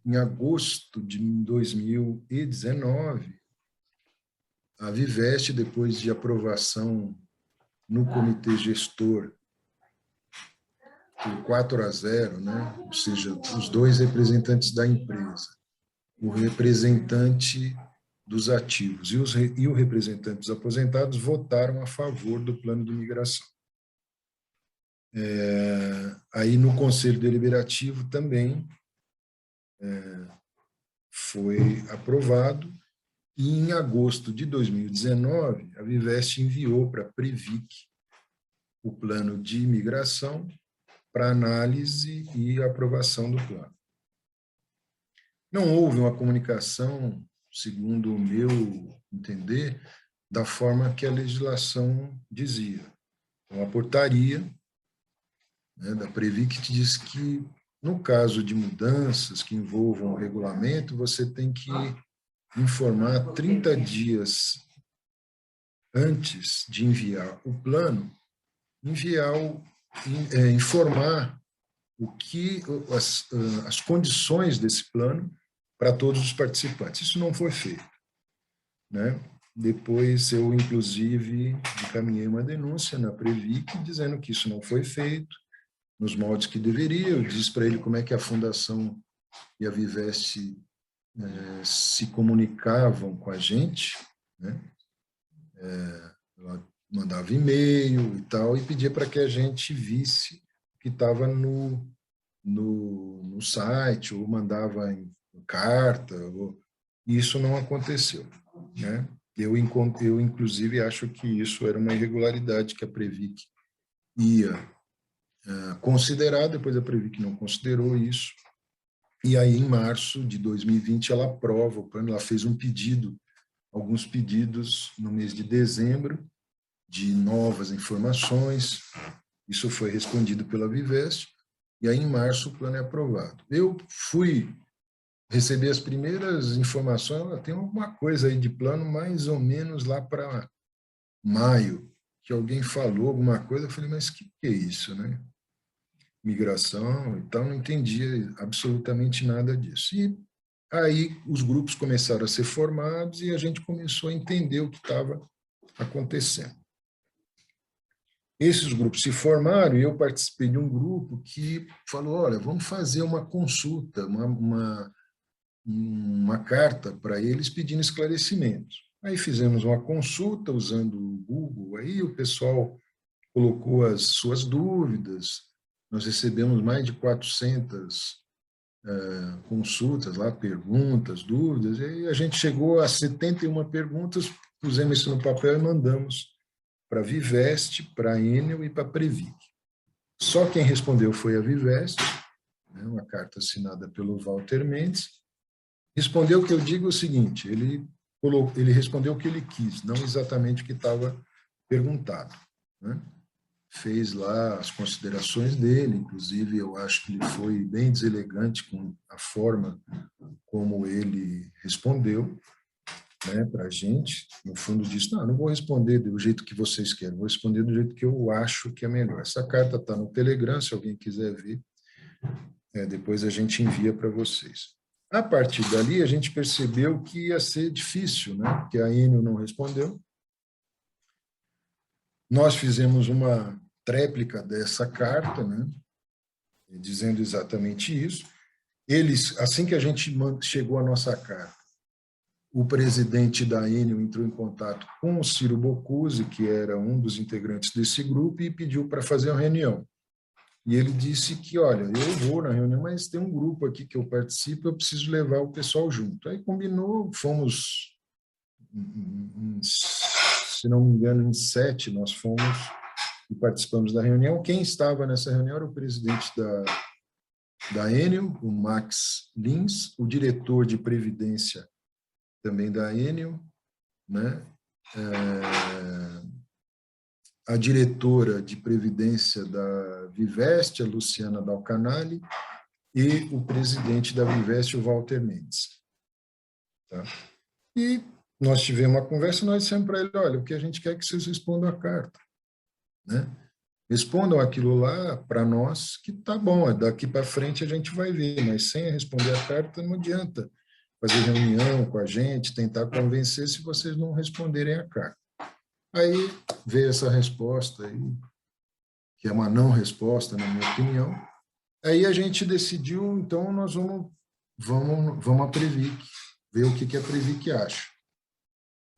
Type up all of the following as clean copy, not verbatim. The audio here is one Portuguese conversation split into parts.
em agosto de 2019, a Vivest, depois de aprovação no comitê gestor por 4-0, né? Ou seja, os dois representantes da empresa, o representante dos ativos e o representante dos aposentados votaram a favor do plano de migração. Aí no Conselho Deliberativo também foi aprovado, e em agosto de 2019, a Vivest enviou para a Previc o plano de imigração para análise e aprovação do plano. Não houve uma comunicação, segundo o meu entender, da forma que a legislação dizia. Então, a portaria, né, da Previc diz que, no caso de mudanças que envolvam o regulamento, você tem que informar 30 dias antes de enviar o plano, informar as condições desse plano para todos os participantes. Isso não foi feito, né? Depois eu, inclusive, encaminhei uma denúncia na Previc dizendo que isso não foi feito nos moldes que deveria. Eu disse para ele como é que a Fundação e a Vivest se comunicavam com a gente, né? Ela mandava e-mail e tal, e pedia para que a gente visse o que estava no site, ou mandava em carta, e isso não aconteceu, né? Eu, inclusive, acho que isso era uma irregularidade que a Previc ia considerar, depois a Previc não considerou isso, e aí, em março de 2020, ela aprova o plano, ela fez um pedido, alguns pedidos no mês de dezembro, de novas informações, isso foi respondido pela Vivest, e aí, em março, o plano é aprovado. Eu fui receber as primeiras informações, tem alguma coisa aí de plano, mais ou menos lá para maio, que alguém falou alguma coisa, eu falei, mas o que é isso, né? Migração e tal, não entendia absolutamente nada disso. E aí os grupos começaram a ser formados e a gente começou a entender o que estava acontecendo. Esses grupos se formaram e eu participei de um grupo que falou, olha, vamos fazer uma consulta, uma carta para eles pedindo esclarecimentos. Aí fizemos uma consulta usando o Google, aí o pessoal colocou as suas dúvidas, nós recebemos mais de 400 consultas lá, perguntas, dúvidas, e a gente chegou a 71 perguntas, pusemos isso no papel e mandamos para a Vivest, para a Enel e para a Previc. Só quem respondeu foi a Vivest, né, uma carta assinada pelo Walter Mendes. Respondeu que eu digo o seguinte, ele respondeu o que ele quis, não exatamente o que estava perguntado, né? Fez lá as considerações dele, inclusive eu acho que ele foi bem deselegante com a forma como ele respondeu, né, para a gente. No fundo disse, não vou responder do jeito que vocês querem, vou responder do jeito que eu acho que é melhor. Essa carta está no Telegram, se alguém quiser ver, depois a gente envia para vocês. A partir dali, a gente percebeu que ia ser difícil, né, porque a Enel não respondeu. Nós fizemos uma tréplica dessa carta, né, dizendo exatamente isso. Eles, assim que a gente chegou a nossa carta, o presidente da Enel entrou em contato com o Ciro Boccuzzi, que era um dos integrantes desse grupo, e pediu para fazer uma reunião. E ele disse que, olha, eu vou na reunião, mas tem um grupo aqui que eu participo, eu preciso levar o pessoal junto. Aí combinou, fomos, se não me engano, em 7, nós fomos e participamos da reunião. Quem estava nessa reunião era o presidente da Enel, o Max Lins, o diretor de Previdência também da Enel, né? A diretora de Previdência da Vivest, a Luciana Dalcanali, e o presidente da Vivest, o Walter Mendes. Tá? E nós tivemos uma conversa, nós dissemos para ele, olha, o que a gente quer é que vocês respondam a carta, né? Respondam aquilo lá para nós que tá bom, daqui para frente a gente vai ver, mas sem responder a carta não adianta fazer reunião com a gente, tentar convencer se vocês não responderem a carta. Aí veio essa resposta aí, que é uma não resposta, na minha opinião. Aí a gente decidiu, então nós vamos a Previc, ver o que a Previc acha.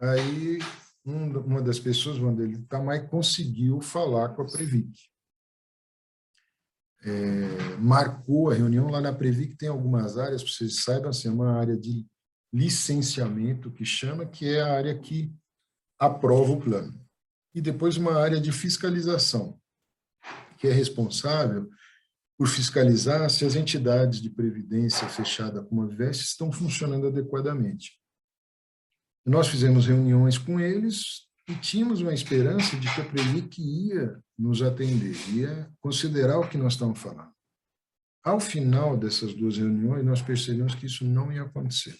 Aí uma das pessoas, Vanderlei Tamay, conseguiu falar com a Previc. Marcou a reunião lá na Previc, tem algumas áreas, para vocês saibam, assim, é uma área de licenciamento que chama, que é a área que aprova o plano. E depois uma área de fiscalização, que é responsável por fiscalizar se as entidades de previdência fechada como a Vivest estão funcionando adequadamente. Nós fizemos reuniões com eles e tínhamos uma esperança de que a Previc ia nos atender, ia considerar o que nós estamos falando. Ao final dessas duas reuniões, nós percebemos que isso não ia acontecer,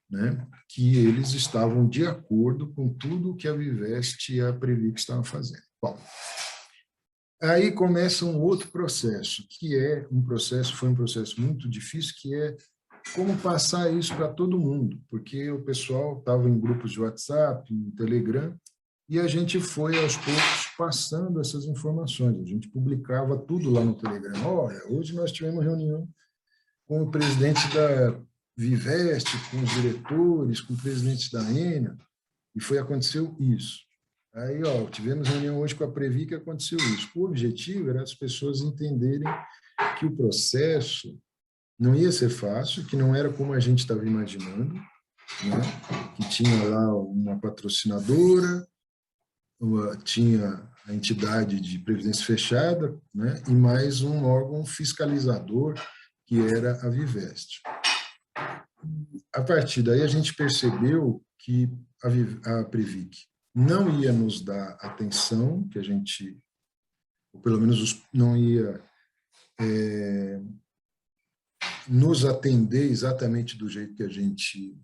né? Que eles estavam de acordo com tudo que a Vivest e a Previc estavam fazendo. Bom, aí começa um outro processo, que foi um processo muito difícil, que é como passar isso para todo mundo, porque o pessoal estava em grupos de WhatsApp, em Telegram, e a gente foi, aos poucos, passando essas informações. A gente publicava tudo lá no Telegram. Olha, hoje nós tivemos reunião com o presidente da Vivest, com os diretores, com o presidente da Enel, e aconteceu isso. Aí, tivemos reunião hoje com a Previ, que aconteceu isso. O objetivo era as pessoas entenderem que o processo não ia ser fácil, que não era como a gente estava imaginando, né? Que tinha lá uma patrocinadora, tinha a entidade de previdência fechada, né? E mais um órgão fiscalizador, que era a Vivest. A partir daí, a gente percebeu que a Previc não ia nos dar atenção, que a gente, ou pelo menos não ia nos atender exatamente do jeito que a gente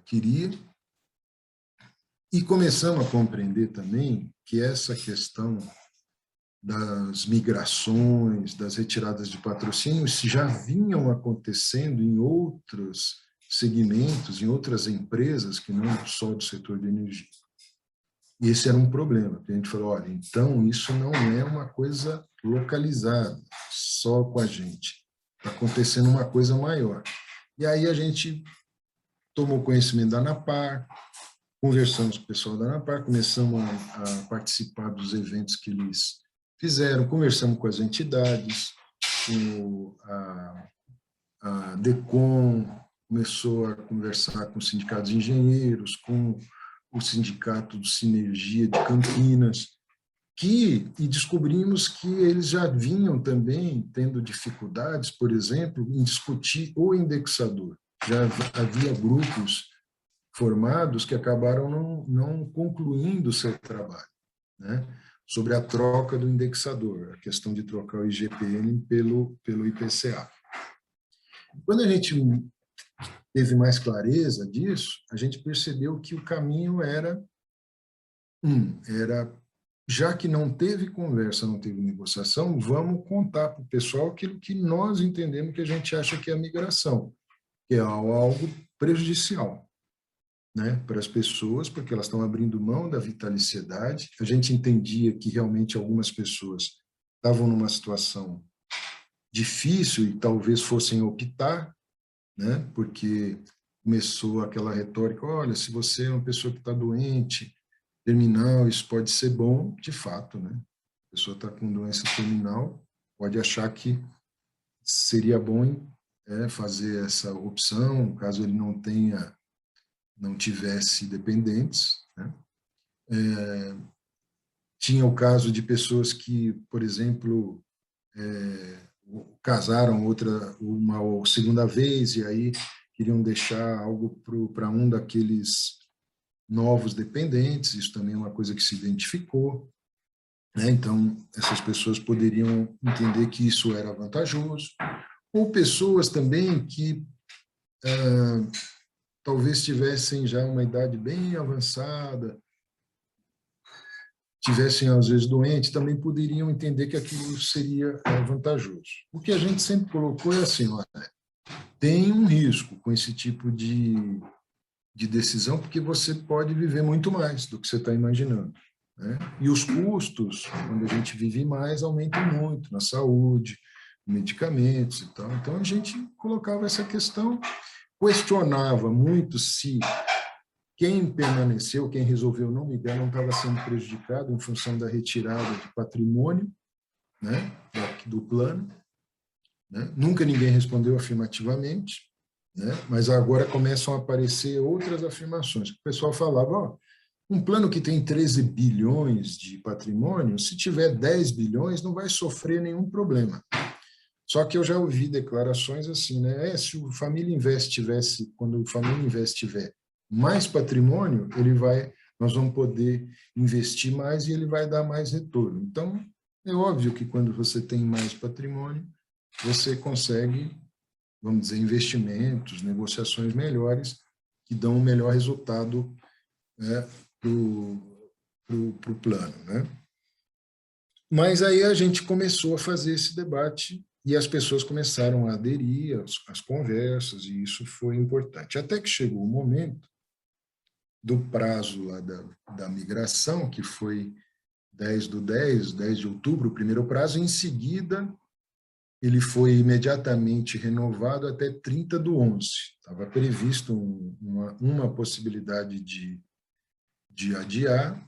queria. E começamos a compreender também que essa questão das migrações, das retiradas de patrocínios já vinham acontecendo em outros segmentos, em outras empresas, que não só do setor de energia. E esse era um problema, porque a gente falou, olha, então isso não é uma coisa localizada, só com a gente. Está acontecendo uma coisa maior. E aí a gente tomou conhecimento da ANAPAR, conversamos com o pessoal da ANAPAR, começamos a participar dos eventos que eles fizeram, conversamos com as entidades, com a DECOM, começou a conversar com os sindicatos de engenheiros, com o sindicato de Sinergia de Campinas, e descobrimos que eles já vinham também tendo dificuldades, por exemplo, em discutir o indexador. Já havia grupos formados que acabaram não concluindo o seu trabalho, né? Sobre a troca do indexador, a questão de trocar o IGPM pelo IPCA. Quando a gente teve mais clareza disso, a gente percebeu que o caminho era, já que não teve conversa, não teve negociação, vamos contar para o pessoal aquilo que nós entendemos que a gente acha que é a migração, que é algo prejudicial, né, para as pessoas, porque elas estão abrindo mão da vitaliciedade. A gente entendia que realmente algumas pessoas estavam numa situação difícil e talvez fossem optar, né, porque começou aquela retórica, olha, se você é uma pessoa que está doente, terminal, isso pode ser bom, de fato, né? A pessoa está com doença terminal, pode achar que seria bom fazer essa opção, caso ele não tivesse dependentes, né? Tinha o caso de pessoas que, por exemplo, casaram uma segunda vez e aí queriam deixar algo para um daqueles novos dependentes, isso também é uma coisa que se identificou, né? Então, essas pessoas poderiam entender que isso era vantajoso, ou pessoas também que talvez tivessem já uma idade bem avançada, tivessem, às vezes, doentes, também poderiam entender que aquilo seria vantajoso. O que a gente sempre colocou é assim, olha, tem um risco com esse tipo de decisão, porque você pode viver muito mais do que você está imaginando, né? E os custos, quando a gente vive mais, aumentam muito na saúde, medicamentos e tal. Então, a gente colocava essa questão, questionava muito se quem permaneceu, quem resolveu não migrar, não estava sendo prejudicado em função da retirada de patrimônio, né, do plano, né? Nunca ninguém respondeu afirmativamente, né? Mas agora começam a aparecer outras afirmações. O pessoal falava, ó, um plano que tem 13 bilhões de patrimônio, se tiver 10 bilhões, não vai sofrer nenhum problema. Só que eu já ouvi declarações assim, né? Se o Família Invest tivesse, quando o Família Invest tiver mais patrimônio, nós vamos poder investir mais e ele vai dar mais retorno. Então, é óbvio que quando você tem mais patrimônio, você consegue, vamos dizer, investimentos, negociações melhores que dão um melhor resultado, né, para o plano, né? Mas aí a gente começou a fazer esse debate e as pessoas começaram a aderir às conversas, e isso foi importante. Até que chegou o momento do prazo lá da migração, que foi 10 de outubro, o primeiro prazo, em seguida ele foi imediatamente renovado até 30/11. Estava previsto uma possibilidade de adiar,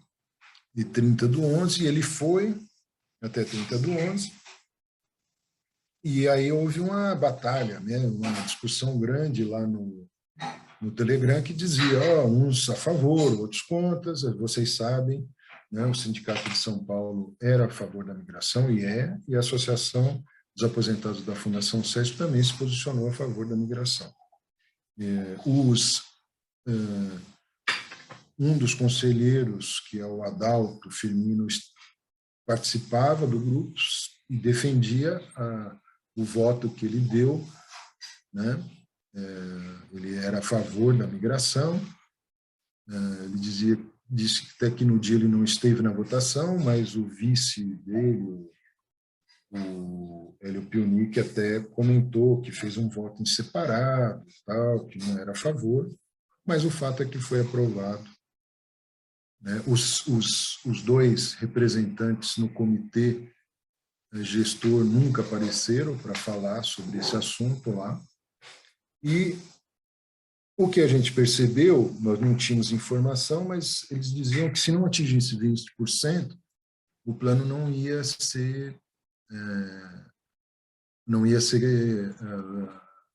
de 30/11, e ele foi até 30/11, e aí houve uma batalha, né, uma discussão grande lá no Telegram, que dizia, uns a favor, outros contra, vocês sabem, né, o Sindicato de São Paulo era a favor da migração, e a Associação dos Aposentados da Fundação SESP também se posicionou a favor da migração. Um dos conselheiros, que é o Adalto Firmino, participava do grupo e defendia o voto que ele deu, né? Ele era a favor da migração. Ele disse que até que no dia ele não esteve na votação, mas o vice dele, o Hélio Pionic, até comentou que fez um voto em separado, tal, que não era a favor, mas o fato é que foi aprovado, né? Os dois representantes no comitê gestor nunca apareceram para falar sobre esse assunto lá. E o que a gente percebeu, nós não tínhamos informação, mas eles diziam que se não atingisse 20%, o plano não ia ser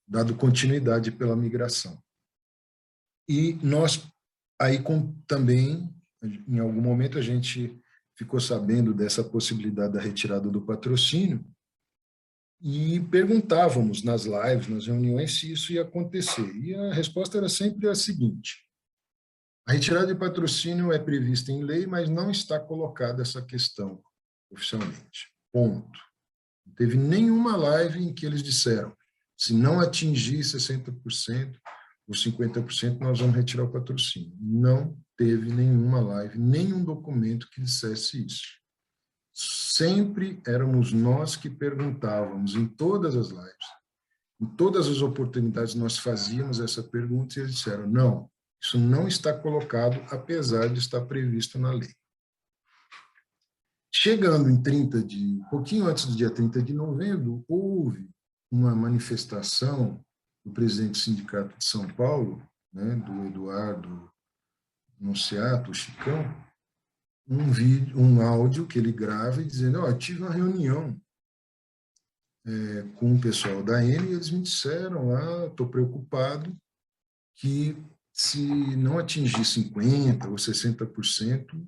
dado continuidade pela migração. E nós, aí também, em algum momento, a gente ficou sabendo dessa possibilidade da retirada do patrocínio e perguntávamos nas lives, nas reuniões, se isso ia acontecer. E a resposta era sempre a seguinte: a retirada de patrocínio é prevista em lei, mas não está colocada essa questão oficialmente. Ponto. Não teve nenhuma live em que eles disseram, se não atingir 60% ou 50%, nós vamos retirar o patrocínio. Não teve nenhuma live, nenhum documento que dissesse isso. Sempre éramos nós que perguntávamos em todas as lives, em todas as oportunidades nós fazíamos essa pergunta, e eles disseram, não, isso não está colocado, apesar de estar previsto na lei. Chegando em pouquinho antes do dia 30 de novembro, houve uma manifestação do presidente do Sindicato de São Paulo, né, do Eduardo Nociato, o Chicão, um áudio que ele grava dizendo, tive uma reunião com o pessoal da ENE e eles me disseram lá, estou preocupado que se não atingir 50% ou 60%,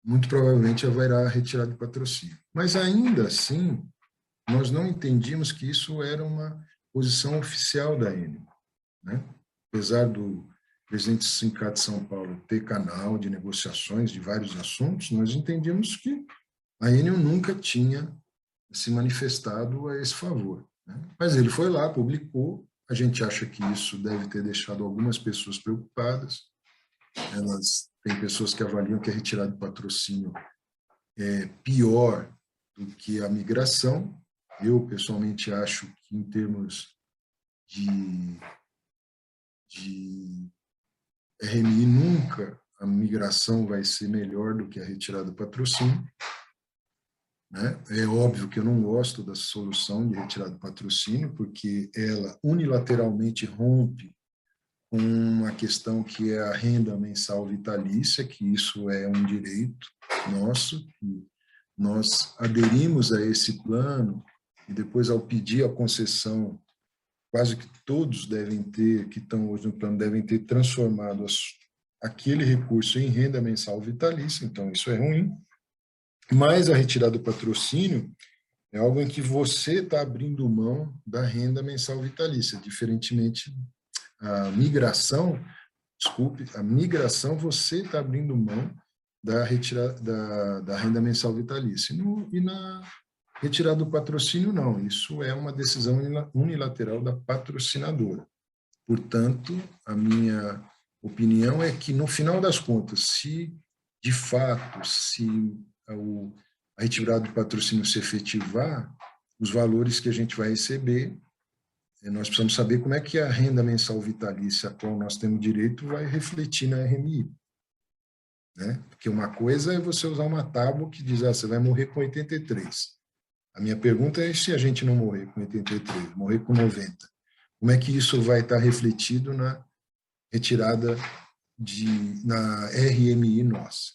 muito provavelmente haverá retirada de patrocínio. Mas ainda assim, nós não entendíamos que isso era uma posição oficial da ENE, né? Apesar do presidente do Sindicato de São Paulo ter canal de negociações de vários assuntos, nós entendíamos que a Enel nunca tinha se manifestado a esse favor, né? Mas ele foi lá, publicou, a gente acha que isso deve ter deixado algumas pessoas preocupadas, tem pessoas que avaliam que a retirada de patrocínio é pior do que a migração. Eu, pessoalmente, acho que, em termos de RMI, nunca a migração vai ser melhor do que a retirada do patrocínio, né? É óbvio que eu não gosto da solução de retirada do patrocínio, porque ela unilateralmente rompe com uma questão que é a renda mensal vitalícia, que isso é um direito nosso, que nós aderimos a esse plano, e depois, ao pedir a concessão, quase que todos devem ter, que estão hoje no plano, devem ter transformado aquele recurso em renda mensal vitalícia, então isso é ruim. Mas a retirada do patrocínio é algo em que você está abrindo mão da renda mensal vitalícia, diferentemente a migração, a migração você está abrindo mão da retirada da renda mensal vitalícia. E na retirada do patrocínio, não. Isso é uma decisão unilateral da patrocinadora. Portanto, a minha opinião é que, no final das contas, se de fato, se a retirada do patrocínio se efetivar, os valores que a gente vai receber, nós precisamos saber como é que a renda mensal vitalícia a qual nós temos direito vai refletir na RMI. Né? Porque uma coisa é você usar uma tábua que diz, você vai morrer com 83. A minha pergunta é se a gente não morrer com 83, morrer com 90. Como é que isso vai estar refletido na retirada na RMI nossa?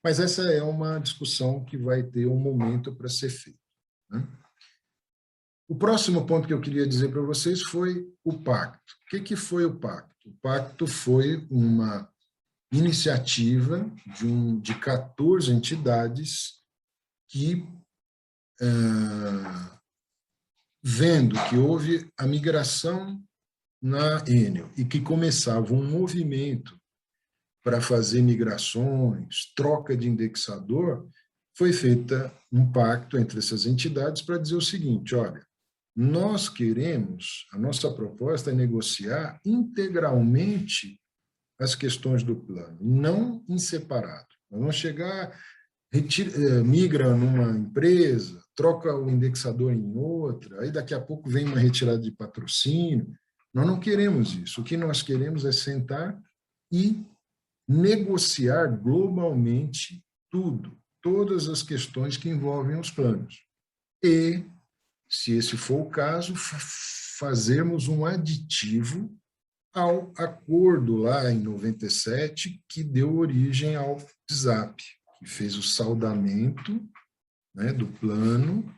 Mas essa é uma discussão que vai ter um momento para ser feita. Né? O próximo ponto que eu queria dizer para vocês foi o pacto. O que foi o pacto? O pacto foi uma iniciativa de 14 entidades que, vendo que houve a migração na Enel e que começava um movimento para fazer migrações, troca de indexador, foi feita um pacto entre essas entidades para dizer o seguinte, olha, nós queremos, a nossa proposta é negociar integralmente as questões do plano, não em separado. Nós vamos chegar, migra numa empresa, troca o indexador em outra, aí daqui a pouco vem uma retirada de patrocínio. Nós não queremos isso. O que nós queremos é sentar e negociar globalmente tudo, todas as questões que envolvem os planos. E, se esse for o caso, fazermos um aditivo ao acordo lá em 97 que deu origem ao WhatsApp, que fez o saldamento, né, do plano,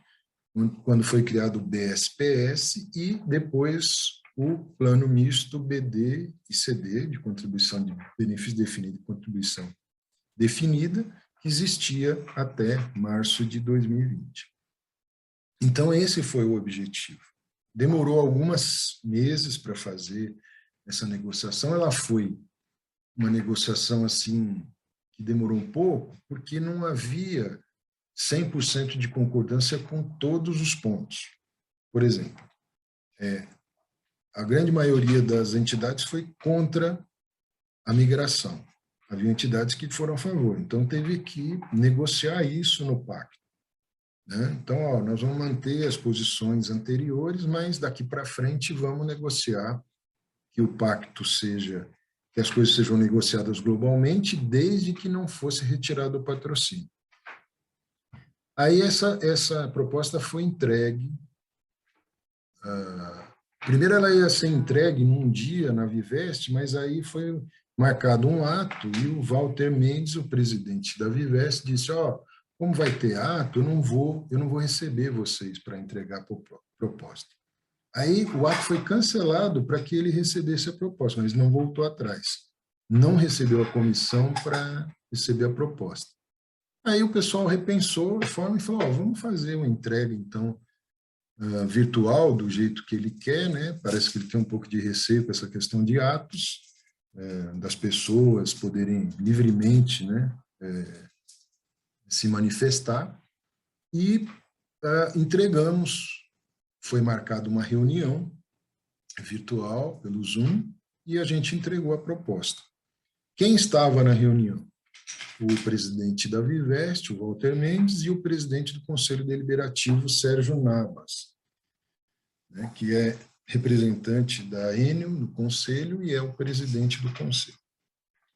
quando foi criado o BSPS e depois o plano misto BD e CD, de contribuição de benefício definido e contribuição definida, que existia até março de 2020. Então, esse foi o objetivo. Demorou alguns meses para fazer essa negociação. Ela foi uma negociação assim que demorou um pouco, porque não havia 100% de concordância com todos os pontos. Por exemplo, a grande maioria das entidades foi contra a migração. Havia entidades que foram a favor. Então, teve que negociar isso no pacto. Né? Então, nós vamos manter as posições anteriores, mas daqui para frente vamos negociar que o pacto seja, que as coisas sejam negociadas globalmente, desde que não fosse retirado o patrocínio. Aí essa proposta foi entregue. Primeiro ela ia ser entregue num dia na Vivest, mas aí foi marcado um ato e o Walter Mendes, o presidente da Vivest, disse, como vai ter ato, eu não vou receber vocês para entregar a proposta. Aí o ato foi cancelado para que ele recebesse a proposta, mas não voltou atrás. Não recebeu a comissão para receber a proposta. Aí o pessoal repensou a forma e falou, vamos fazer uma entrega, então, virtual, do jeito que ele quer, né? Parece que ele tem um pouco de receio com essa questão de atos, das pessoas poderem livremente, né, se manifestar, e entregamos. Foi marcada uma reunião virtual pelo Zoom e a gente entregou a proposta, Quem estava na reunião? O presidente da Vivest, o Walter Mendes, e o presidente do Conselho Deliberativo, Sérgio Nabas, né, que é representante da Enel no Conselho e é o presidente do Conselho.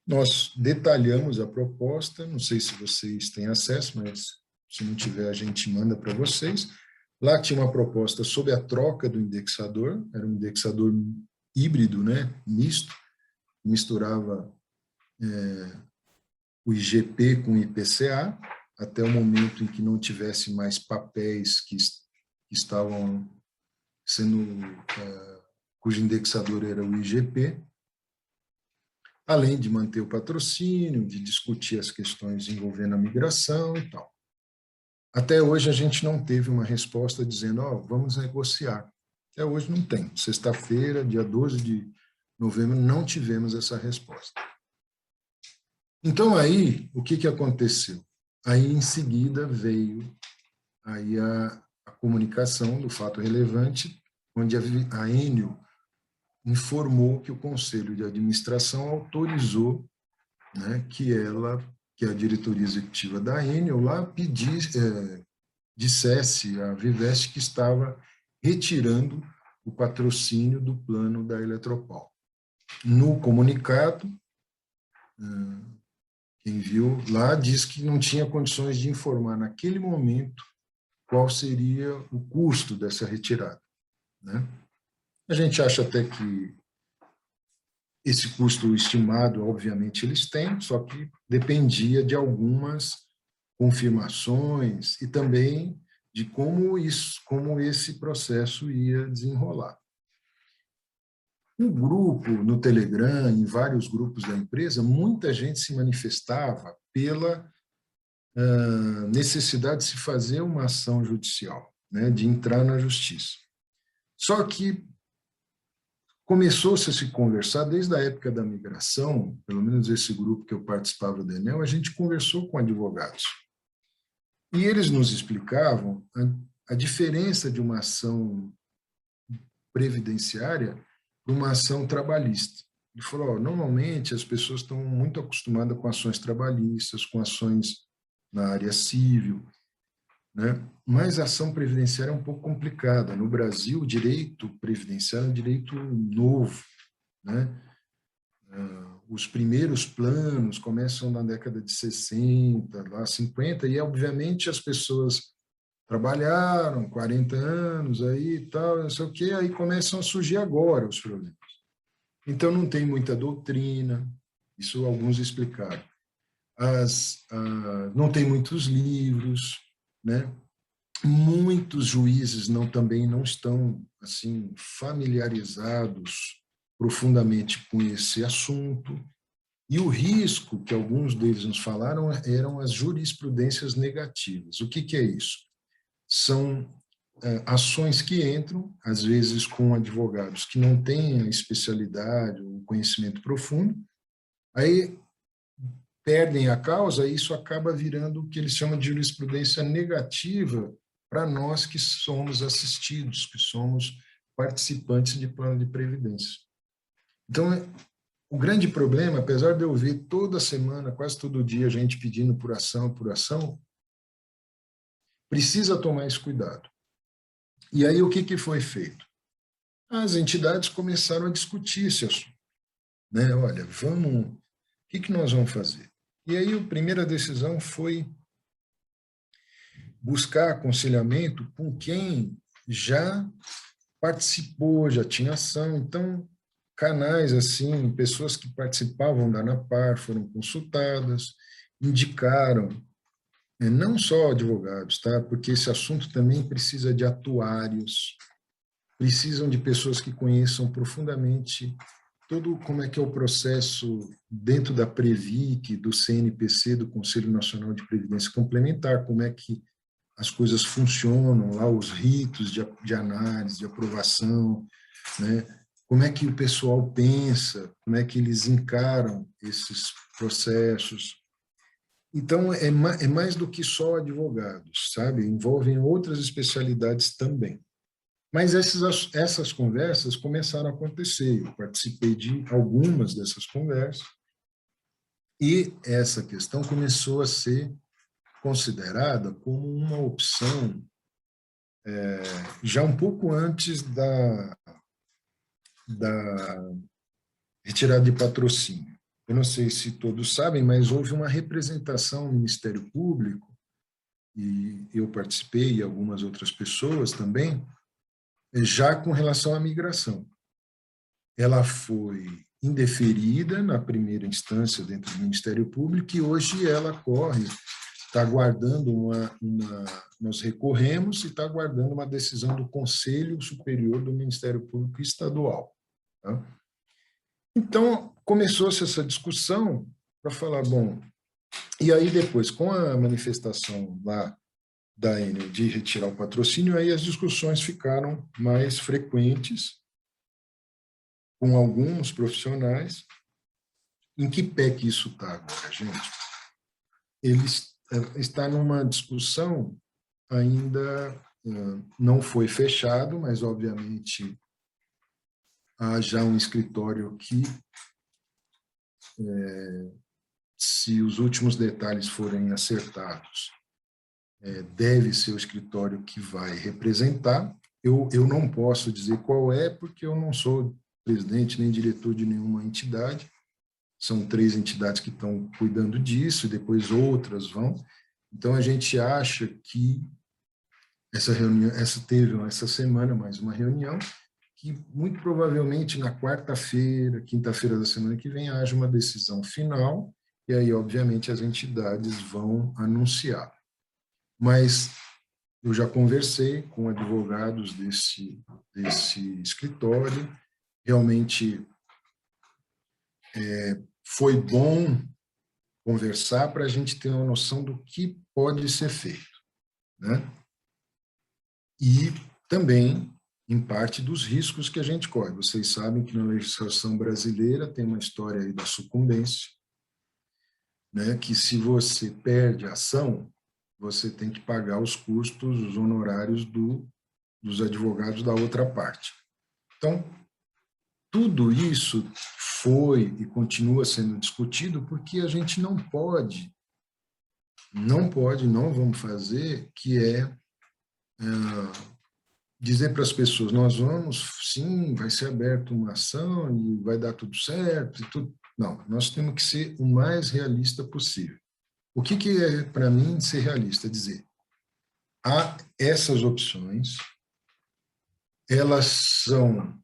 Nós detalhamos a proposta, não sei se vocês têm acesso, mas se não tiver, a gente manda para vocês. Lá tinha uma proposta sobre a troca do indexador, era um indexador híbrido, né, misto, misturava o IGP com o IPCA, até o momento em que não tivesse mais papéis que estavam sendo, cujo indexador era o IGP, além de manter o patrocínio, de discutir as questões envolvendo a migração e tal. Até hoje a gente não teve uma resposta dizendo, vamos negociar. Até hoje não tem. Sexta-feira, dia 12 de novembro, não tivemos essa resposta. Então aí, o que aconteceu? Aí em seguida veio aí a comunicação do fato relevante, onde a Enel informou que o Conselho de Administração autorizou, né, que a diretoria executiva da Enel lá dissesse à Vivest que estava retirando o patrocínio do plano da Eletropaulo. No comunicado, quem viu lá diz que não tinha condições de informar naquele momento qual seria o custo dessa retirada, né? A gente acha até que esse custo estimado, obviamente, eles têm, só que dependia de algumas confirmações e também de como esse processo ia desenrolar. No grupo, no Telegram, em vários grupos da empresa, muita gente se manifestava pela necessidade de se fazer uma ação judicial, né, de entrar na justiça. Só que começou-se a se conversar desde a época da migração, pelo menos esse grupo que eu participava da Enel, a gente conversou com advogados. E eles nos explicavam a diferença de uma ação previdenciária para uma ação trabalhista. Ele falou, normalmente as pessoas estão muito acostumadas com ações trabalhistas, com ações na área civil, né? Mas a ação previdenciária é um pouco complicada. No Brasil, o direito previdenciário é um direito novo, né? Os primeiros planos começam na década de 60, lá 50, e obviamente as pessoas trabalharam 40 anos aí e tal, não sei o quê, aí começam a surgir agora os problemas. Então não tem muita doutrina, isso alguns explicaram. Não tem muitos livros, né? Muitos juízes também não estão assim familiarizados profundamente com esse assunto. E o risco que alguns deles nos falaram eram as jurisprudências negativas. O que é isso? São ações que entram, às vezes com advogados que não têm a especialidade, o conhecimento profundo, aí perdem a causa e isso acaba virando o que eles chamam de jurisprudência negativa para nós que somos assistidos, que somos participantes de plano de previdência. Então, o grande problema, apesar de eu ver toda semana, quase todo dia, a gente pedindo por ação, precisa tomar esse cuidado. E aí, o que foi feito? As entidades começaram a discutir esse assunto, né? Olha, o que nós vamos fazer? E aí, a primeira decisão foi buscar aconselhamento com quem já participou, já tinha ação. Então, canais assim, pessoas que participavam da ANAPAR foram consultadas, indicaram, não só advogados, tá? Porque esse assunto também precisa de atuários, precisam de pessoas que conheçam profundamente todo como é que é o processo dentro da Previc, do CNPC, do Conselho Nacional de Previdência Complementar, como é que as coisas funcionam lá, os ritos de análise, de aprovação, né? Como é que o pessoal pensa, como é que eles encaram esses processos. Então, é mais do que só advogados, sabe? Envolvem outras especialidades também. Mas essas conversas começaram a acontecer. Eu participei de algumas dessas conversas. E essa questão começou a ser considerada como uma opção já um pouco antes da retirada de patrocínio. Eu não sei se todos sabem, mas houve uma representação no Ministério Público, e eu participei, e algumas outras pessoas também, já com relação à migração. Ela foi indeferida na primeira instância dentro do Ministério Público e hoje ela corre, está aguardando nós recorremos e está aguardando uma decisão do Conselho Superior do Ministério Público Estadual. Tá? Então, começou-se essa discussão para falar, bom, e aí depois, com a manifestação lá da Enel de retirar o patrocínio, aí as discussões ficaram mais frequentes com alguns profissionais. Em que pé que isso está agora, gente? Ele está numa discussão ainda não foi fechado, mas, obviamente, há já um escritório que, se os últimos detalhes forem acertados, deve ser o escritório que vai representar. Eu não posso dizer qual é, porque eu não sou presidente nem diretor de nenhuma entidade. São 3 entidades que estão cuidando disso, e depois outras vão. Então, a gente acha que essa reunião, teve essa semana mais uma reunião, que muito provavelmente na quarta-feira, quinta-feira da semana que vem, haja uma decisão final, e aí, obviamente, as entidades vão anunciar. Mas eu já conversei com advogados desse escritório, realmente foi bom conversar para a gente ter uma noção do que pode ser feito, né? E também, em parte, dos riscos que a gente corre. Vocês sabem que na legislação brasileira tem uma história aí da sucumbência, né? Que se você perde a ação, você tem que pagar os custos, os honorários dos advogados da outra parte. Então, tudo isso foi e continua sendo discutido porque a gente não vamos fazer, que dizer para as pessoas, nós vamos, sim, vai ser aberta uma ação e vai dar tudo certo e tudo. Não, nós temos que ser o mais realista possível. O que é, para mim, ser realista? Dizer, há essas opções, elas são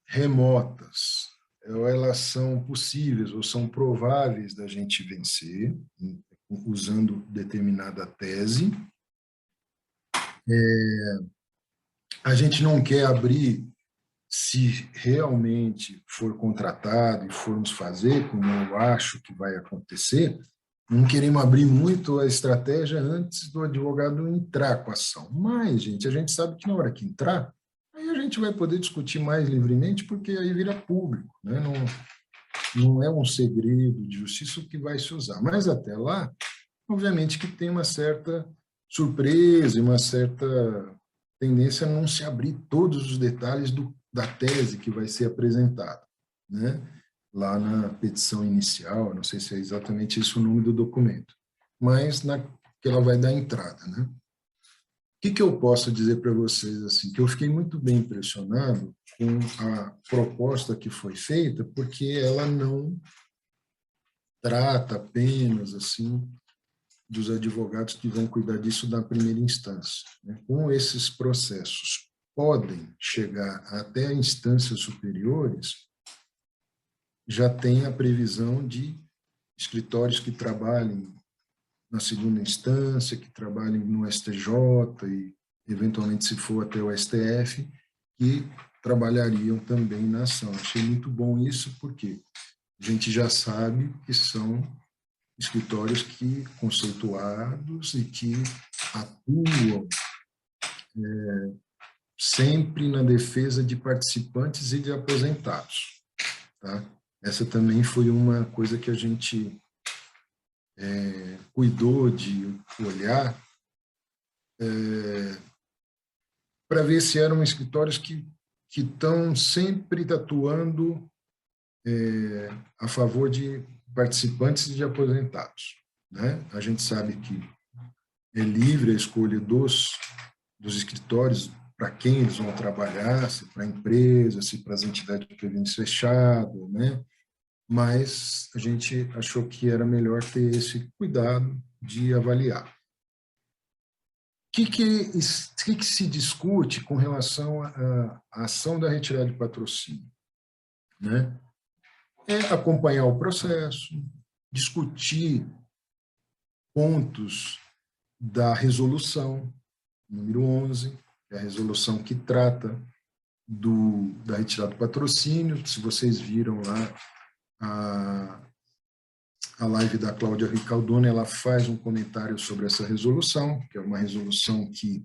remotas, ou elas são possíveis ou são prováveis da gente vencer, usando determinada tese. A gente não quer abrir, se realmente for contratado e formos fazer, como eu acho que vai acontecer, não queremos abrir muito a estratégia antes do advogado entrar com a ação. Mas, gente, a gente sabe que na hora que entrar, aí a gente vai poder discutir mais livremente, porque aí vira público, né? Não é um segredo de justiça que vai se usar. Mas até lá, obviamente que tem uma certa surpresa e uma certa tendência a não se abrir todos os detalhes da tese que vai ser apresentada, né? Lá na petição inicial, não sei se é exatamente esse o nome do documento, mas que ela vai dar entrada, né? O que eu posso dizer para vocês, assim, que eu fiquei muito bem impressionado com a proposta que foi feita, porque ela não trata apenas, assim, dos advogados que vão cuidar disso na primeira instância, né? Como esses processos podem chegar até instâncias superiores, já tem a previsão de escritórios que trabalhem na segunda instância, que trabalhem no STJ e, eventualmente, se for até o STF, que trabalhariam também na ação. Achei muito bom isso, porque a gente já sabe que são escritórios conceituados e que atuam sempre na defesa de participantes e de aposentados. Tá? Essa também foi uma coisa que a gente cuidou de olhar para ver se eram escritórios que estão sempre atuando a favor de participantes e de aposentados, né? A gente sabe que é livre a escolha dos escritórios para quem eles vão trabalhar, se para a empresa, se para as entidades de previdência fechada, né? Mas a gente achou que era melhor ter esse cuidado de avaliar. O que se discute com relação à ação da retirada de patrocínio, né? É acompanhar o processo, discutir pontos da resolução número 11, que é a resolução que trata da retirada do patrocínio. Se vocês viram lá a live da Cláudia Ricaldoni, ela faz um comentário sobre essa resolução, que é uma resolução que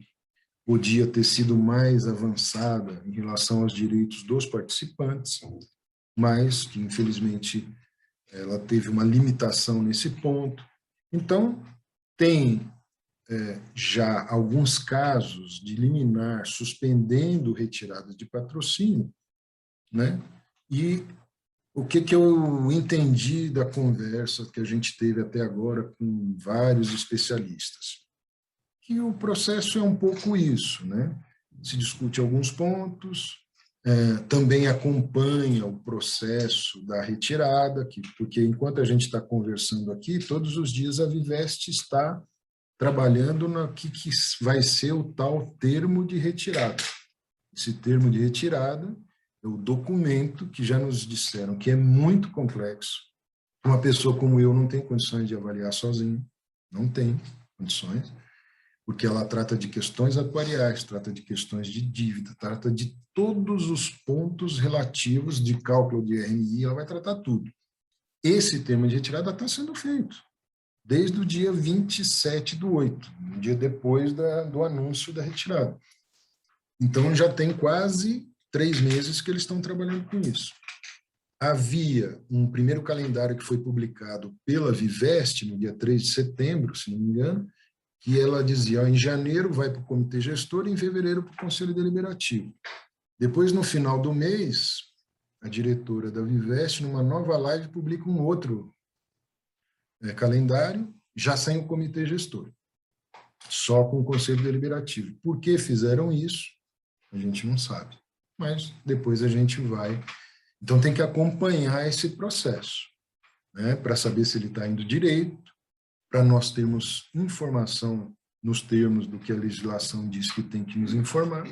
podia ter sido mais avançada em relação aos direitos dos participantes, mas que, infelizmente, ela teve uma limitação nesse ponto. Então, tem já alguns casos de liminar suspendendo retirada de patrocínio, né? E o que eu entendi da conversa que a gente teve até agora com vários especialistas? Que o processo é um pouco isso, né? Se discute alguns pontos, também acompanha o processo da retirada, porque enquanto a gente está conversando aqui, todos os dias a Vivest está trabalhando no que vai ser o tal termo de retirada. Esse termo de retirada é o documento que já nos disseram que é muito complexo. Uma pessoa como eu não tem condições de avaliar sozinho, não tem condições, porque ela trata de questões atuariais, trata de questões de dívida, trata de todos os pontos relativos de cálculo de RMI, ela vai tratar tudo. Esse termo de retirada está sendo feito desde o dia 27/8, um dia depois do anúncio da retirada. Então, já tem quase 3 meses que eles estão trabalhando com isso. Havia um primeiro calendário que foi publicado pela Vivest, no dia 3 de setembro, se não me engano, que ela dizia, em janeiro vai para o comitê gestor e em fevereiro para o conselho deliberativo. Depois, no final do mês, a diretora da Vivest, numa nova live, publica um outro calendário, já sem o comitê gestor, só com o conselho deliberativo. Por que fizeram isso? A gente não sabe, mas depois a gente vai. Então tem que acompanhar esse processo, né, para saber se ele está indo direito, para nós termos informação nos termos do que a legislação diz que tem que nos informar,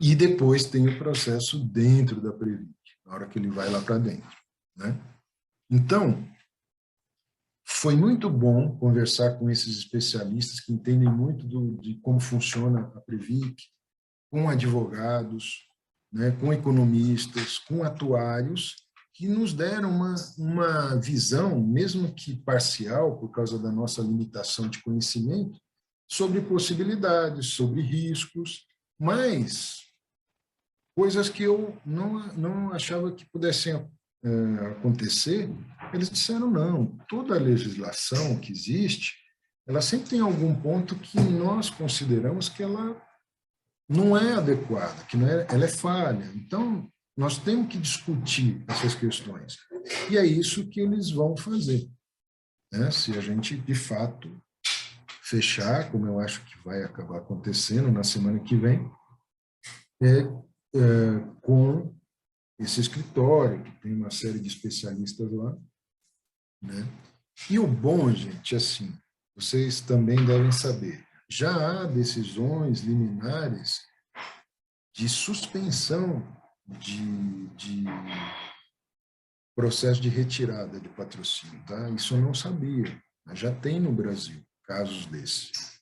e depois tem o processo dentro da Previc, na hora que ele vai lá para dentro, né? Então, foi muito bom conversar com esses especialistas que entendem muito de como funciona a Previc, com advogados, né, com economistas, com atuários, que nos deram uma visão, mesmo que parcial, por causa da nossa limitação de conhecimento, sobre possibilidades, sobre riscos, mas coisas que eu não achava que pudessem acontecer, eles disseram não, toda a legislação que existe, ela sempre tem algum ponto que nós consideramos que ela não é adequada, que ela é falha. Então, nós temos que discutir essas questões. E é isso que eles vão fazer, né? Se a gente, de fato, fechar, como eu acho que vai acabar acontecendo na semana que vem, com esse escritório, que tem uma série de especialistas lá, né? E o bom, gente, assim, vocês também devem saber, já há decisões liminares de suspensão de processo de retirada de patrocínio, tá? Isso eu não sabia, mas já tem no Brasil casos desses.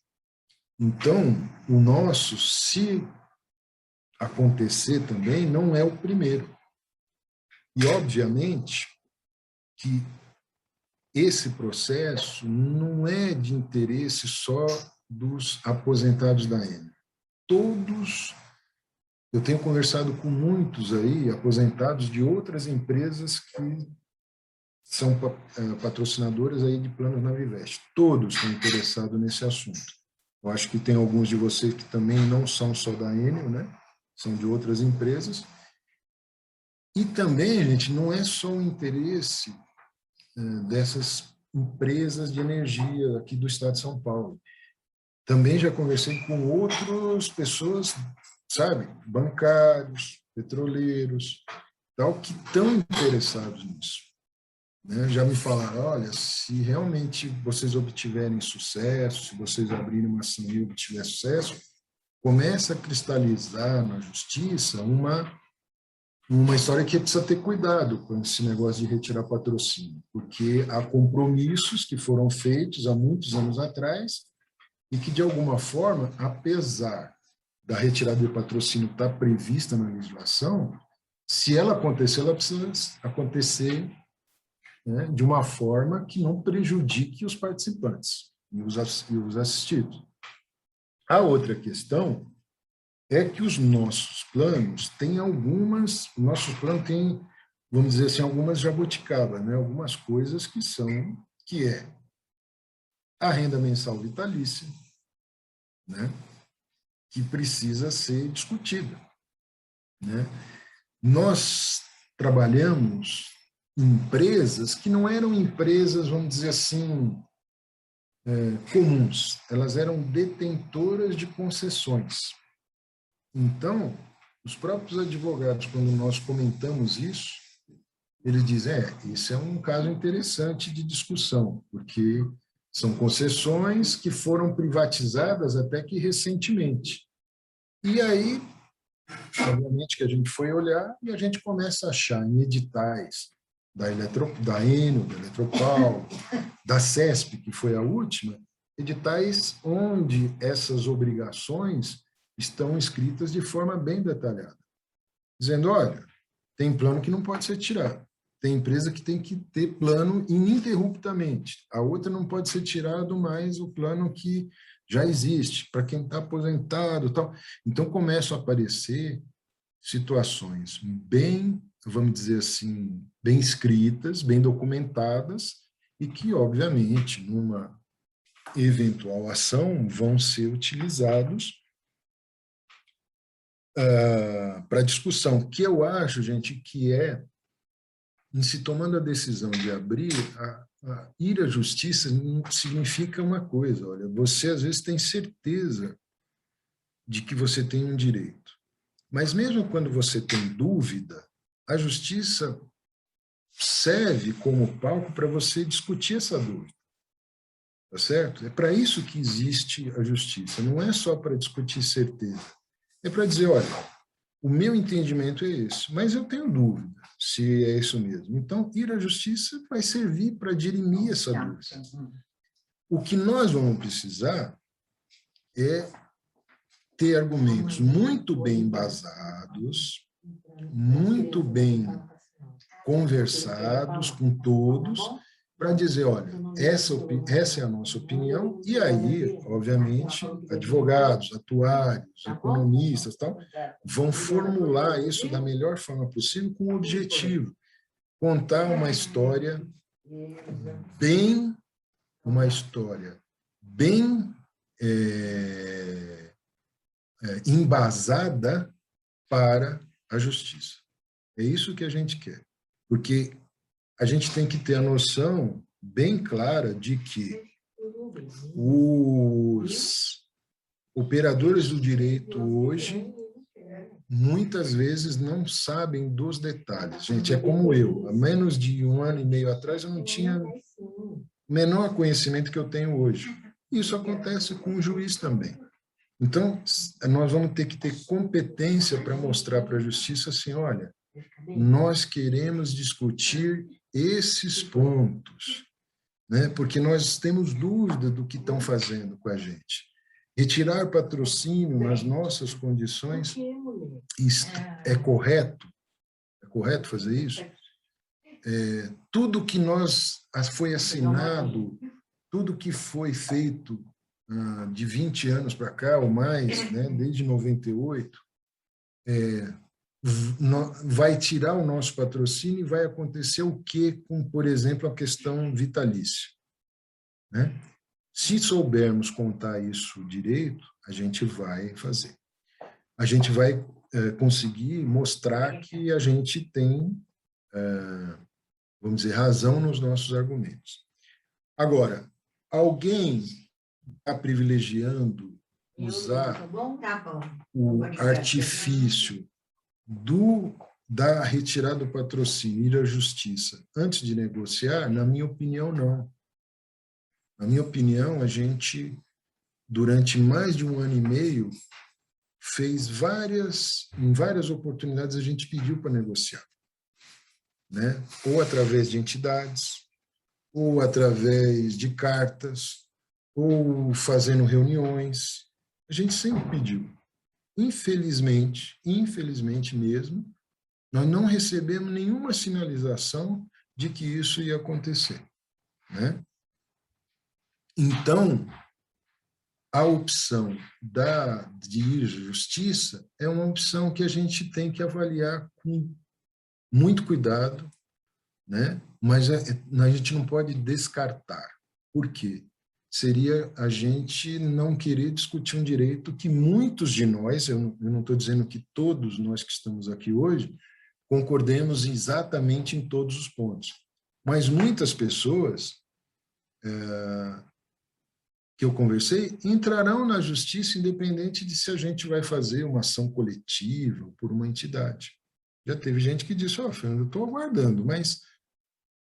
Então, o nosso, se acontecer também, não é o primeiro. E, obviamente, que esse processo não é de interesse só dos aposentados da Enel. Todos, eu tenho conversado com muitos aí, aposentados de outras empresas que são patrocinadoras aí de planos na Vivest. Todos estão interessados nesse assunto. Eu acho que tem alguns de vocês que também não são só da Enel, né? São de outras empresas. E também, gente, não é só o interesse dessas empresas de energia aqui do estado de São Paulo. Também já conversei com outras pessoas, sabe, bancários, petroleiros, tal, que estão interessados nisso. Né? Já me falaram, olha, se realmente vocês obtiverem sucesso, se vocês abrirem uma ação e obtiver sucesso, começa a cristalizar na justiça uma história que precisa ter cuidado com esse negócio de retirar patrocínio, porque há compromissos que foram feitos há muitos anos atrás e que, de alguma forma, apesar da retirada de patrocínio estar prevista na legislação, se ela acontecer, ela precisa acontecer, né, de uma forma que não prejudique os participantes e os assistidos. A outra questão é que os nossos planos têm nossos planos têm, vamos dizer assim, algumas jabuticabas, né? Algumas coisas que é a renda mensal vitalícia, né? Que precisa ser discutida, né? Nós trabalhamos em empresas que não eram empresas, vamos dizer assim, comuns, elas eram detentoras de concessões. Então, os próprios advogados, quando nós comentamos isso, eles dizem, esse é um caso interessante de discussão, porque são concessões que foram privatizadas até que recentemente. E aí, obviamente que a gente foi olhar e a gente começa a achar em editais da Enel, da Eletropaulo, da CESP, que foi a última, editais onde essas obrigações estão escritas de forma bem detalhada, dizendo, olha, tem plano que não pode ser tirado, tem empresa que tem que ter plano ininterruptamente, a outra não pode ser tirado mais o plano que já existe, para quem está aposentado, tal. Então, começam a aparecer situações bem, vamos dizer assim, bem escritas, bem documentadas, e que, obviamente, numa eventual ação, vão ser utilizados para discussão, que eu acho, gente, que em se tomando a decisão de abrir, ir à justiça significa uma coisa, olha, você às vezes tem certeza de que você tem um direito, mas mesmo quando você tem dúvida, a justiça serve como palco para você discutir essa dúvida, tá certo? É para isso que existe a justiça, não é só para discutir certeza, é para dizer, olha, o meu entendimento é esse, mas eu tenho dúvida se é isso mesmo. Então, ir à justiça vai servir para dirimir essa dúvida. O que nós vamos precisar é ter argumentos muito bem embasados, muito bem conversados com todos, para dizer, olha, essa é a nossa opinião, e aí, obviamente, advogados, atuários, economistas, tal, vão formular isso da melhor forma possível com o objetivo, contar uma história bem embasada para a justiça. É isso que a gente quer, porque a gente tem que ter a noção bem clara de que os operadores do direito hoje muitas vezes não sabem dos detalhes. Gente, é como eu. Há menos de 1 ano e meio atrás eu não tinha o menor conhecimento que eu tenho hoje. Isso acontece com o juiz também. Então, nós vamos ter que ter competência para mostrar para a justiça assim, olha, nós queremos discutir esses pontos, né? Porque nós temos dúvida do que estão fazendo com a gente. Retirar patrocínio nas nossas condições é correto? É correto fazer isso? Tudo que foi assinado, tudo que foi feito de 20 anos para cá ou mais, né, desde 98, vai tirar o nosso patrocínio e vai acontecer o quê com, por exemplo, a questão vitalícia, né? Se soubermos contar isso direito, a gente vai fazer. A gente vai conseguir mostrar que a gente tem vamos dizer, razão nos nossos argumentos. Agora, alguém está privilegiando usar o artifício da retirada do patrocínio e ir à justiça antes de negociar? Na minha opinião, não. Na minha opinião, a gente, durante mais de 1 ano e meio, em várias oportunidades, a gente pediu para negociar, né? Ou através de entidades, ou através de cartas, ou fazendo reuniões. A gente sempre pediu. Infelizmente mesmo, nós não recebemos nenhuma sinalização de que isso ia acontecer, né? Então, a opção de ir à justiça é uma opção que a gente tem que avaliar com muito cuidado, né? Mas a gente não pode descartar. Por quê? Seria a gente não querer discutir um direito que muitos de nós, eu não estou dizendo que todos nós que estamos aqui hoje, concordemos exatamente em todos os pontos, mas muitas pessoas que eu conversei entrarão na justiça independente de se a gente vai fazer uma ação coletiva ou por uma entidade. Já teve gente que disse, Fernando, eu estou aguardando, mas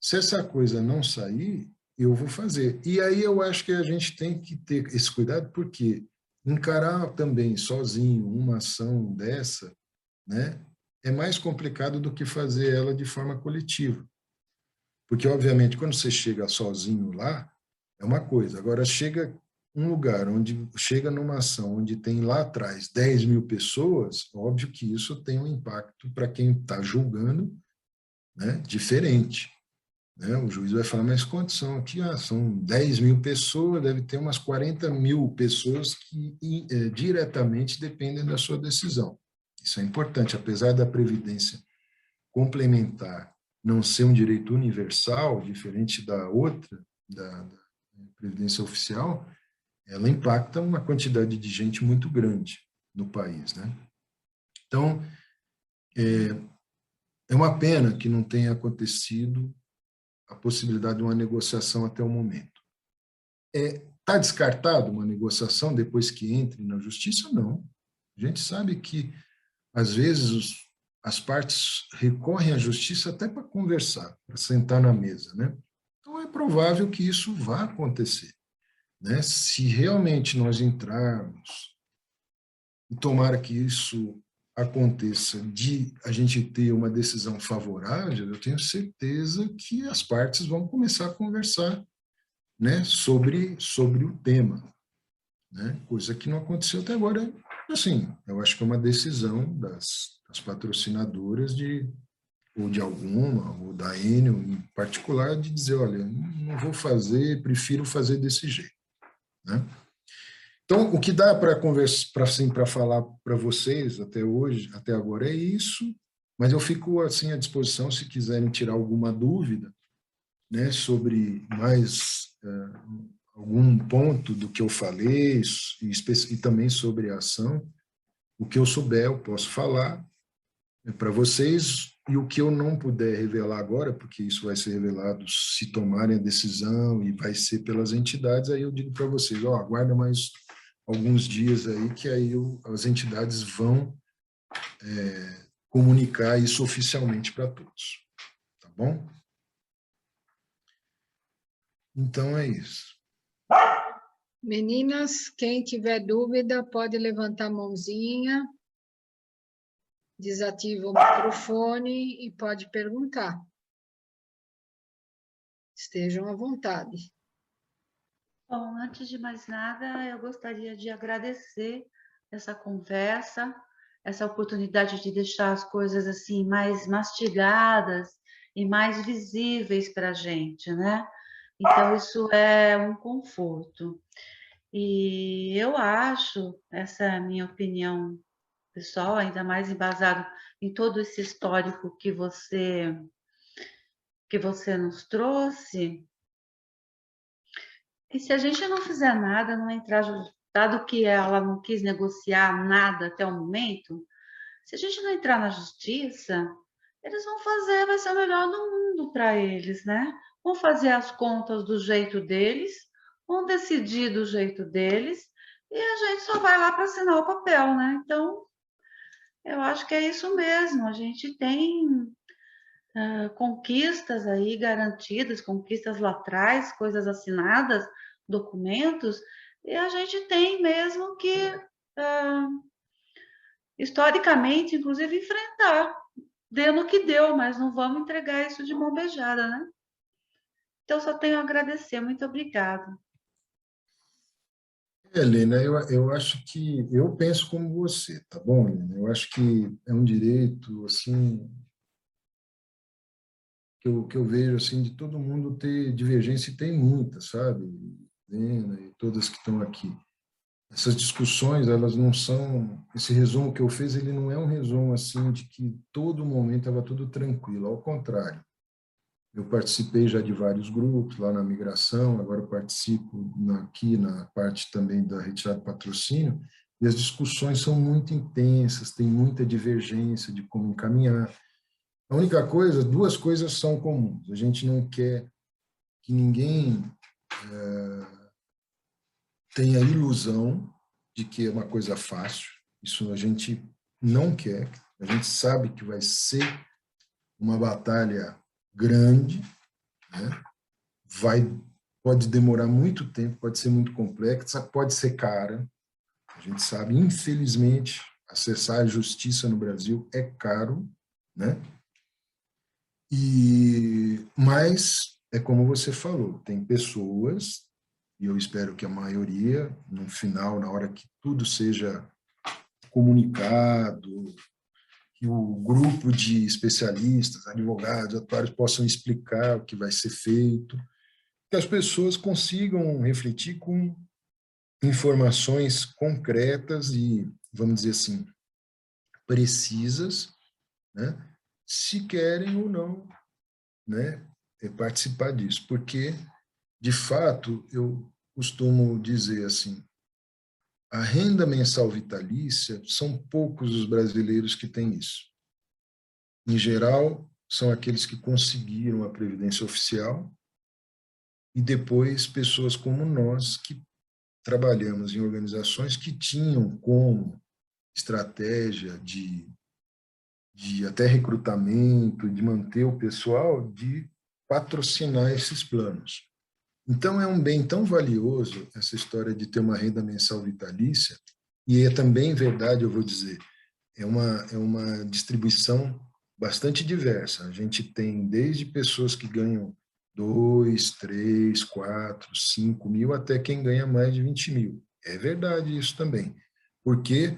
se essa coisa não sair, eu vou fazer. E aí eu acho que a gente tem que ter esse cuidado, porque encarar também sozinho uma ação dessa, né, é mais complicado do que fazer ela de forma coletiva. Porque, obviamente, quando você chega sozinho lá, é uma coisa. Agora, chega numa ação onde tem lá atrás 10 mil pessoas, óbvio que isso tem um impacto para quem está julgando, né, diferente. Né? O juiz vai falar, mas quantos são aqui? São 10 mil pessoas, deve ter umas 40 mil pessoas que diretamente dependem da sua decisão. Isso é importante, apesar da previdência complementar não ser um direito universal, diferente da outra, da previdência oficial, ela impacta uma quantidade de gente muito grande no país, né? Então, é uma pena que não tenha acontecido a possibilidade de uma negociação até o momento. Está descartado uma negociação depois que entre na justiça? Não. A gente sabe que, às vezes, as partes recorrem à justiça até para conversar, para sentar na mesa, né? Então, é provável que isso vá acontecer, né? Se realmente nós entrarmos, e tomara que isso aconteça, de a gente ter uma decisão favorável, eu tenho certeza que as partes vão começar a conversar, né, sobre o tema, né? Coisa que não aconteceu até agora. Assim, eu acho que é uma decisão das patrocinadoras ou de alguma, ou da Enel em particular, de dizer, olha, não vou fazer, prefiro fazer desse jeito, né? Então, o que dá para conversar, para falar para vocês até hoje, até agora é isso, mas eu fico assim à disposição se quiserem tirar alguma dúvida, né, sobre mais algum ponto do que eu falei e também sobre a ação. O que eu souber eu posso falar para vocês, e o que eu não puder revelar agora, porque isso vai ser revelado se tomarem a decisão e vai ser pelas entidades, aí eu digo para vocês, aguarda mais alguns dias aí, que aí as entidades vão comunicar isso oficialmente para todos. Tá bom? Então é isso. Meninas, quem tiver dúvida pode levantar a mãozinha, desativa o microfone e pode perguntar. Estejam à vontade. Bom, antes de mais nada, eu gostaria de agradecer essa conversa, essa oportunidade de deixar as coisas assim mais mastigadas e mais visíveis para a gente, né? Então, isso é um conforto. E eu acho, essa é a minha opinião pessoal, ainda mais embasado em todo esse histórico que você nos trouxe, e se a gente não fizer nada, não entrar, dado que ela não quis negociar nada até o momento, se a gente não entrar na justiça, eles vão fazer, vai ser o melhor do mundo para eles, né? Vão fazer as contas do jeito deles, vão decidir do jeito deles, e a gente só vai lá para assinar o papel, né? Então, eu acho que é isso mesmo. A gente tem conquistas aí garantidas, conquistas lá atrás, coisas assinadas, documentos, e a gente tem mesmo que, historicamente, inclusive, enfrentar, dando o que deu, mas não vamos entregar isso de mão beijada, né? Então, só tenho a agradecer. Muito obrigada. Helena, eu acho que eu penso como você, tá bom, Helena? Eu acho que é um direito assim que eu vejo assim de todo mundo ter divergência e tem muita, sabe? Helena e todas que estão aqui. Essas discussões, elas não são, esse resumo que eu fiz, ele não é um resumo assim de que todo momento estava tudo tranquilo, ao contrário. Eu participei já de vários grupos lá na migração, agora eu participo aqui na parte também da retirada de patrocínio, e as discussões são muito intensas, tem muita divergência de como encaminhar. A única coisa, duas coisas são comuns. A gente não quer que ninguém tenha a ilusão de que é uma coisa fácil. Isso a gente não quer. A gente sabe que vai ser uma batalha grande, né? Pode demorar muito tempo, pode ser muito complexa, pode ser cara. A gente sabe, infelizmente, acessar a justiça no Brasil é caro, né? Mas é como você falou, tem pessoas, e eu espero que a maioria, no final, na hora que tudo seja comunicado, que o grupo de especialistas, advogados, atuários possam explicar o que vai ser feito, que as pessoas consigam refletir com informações concretas e, vamos dizer assim, precisas, né, se querem ou não, né, participar disso. Porque, de fato, eu costumo dizer assim, a renda mensal vitalícia, são poucos os brasileiros que têm isso. Em geral, são aqueles que conseguiram a previdência oficial e depois pessoas como nós que trabalhamos em organizações que tinham como estratégia de até recrutamento, de manter o pessoal, de patrocinar esses planos. Então, é um bem tão valioso essa história de ter uma renda mensal vitalícia, e é também verdade, eu vou dizer, é uma distribuição bastante diversa. A gente tem desde pessoas que ganham 2, 3, 4, 5 mil, até quem ganha mais de 20 mil. É verdade isso também, porque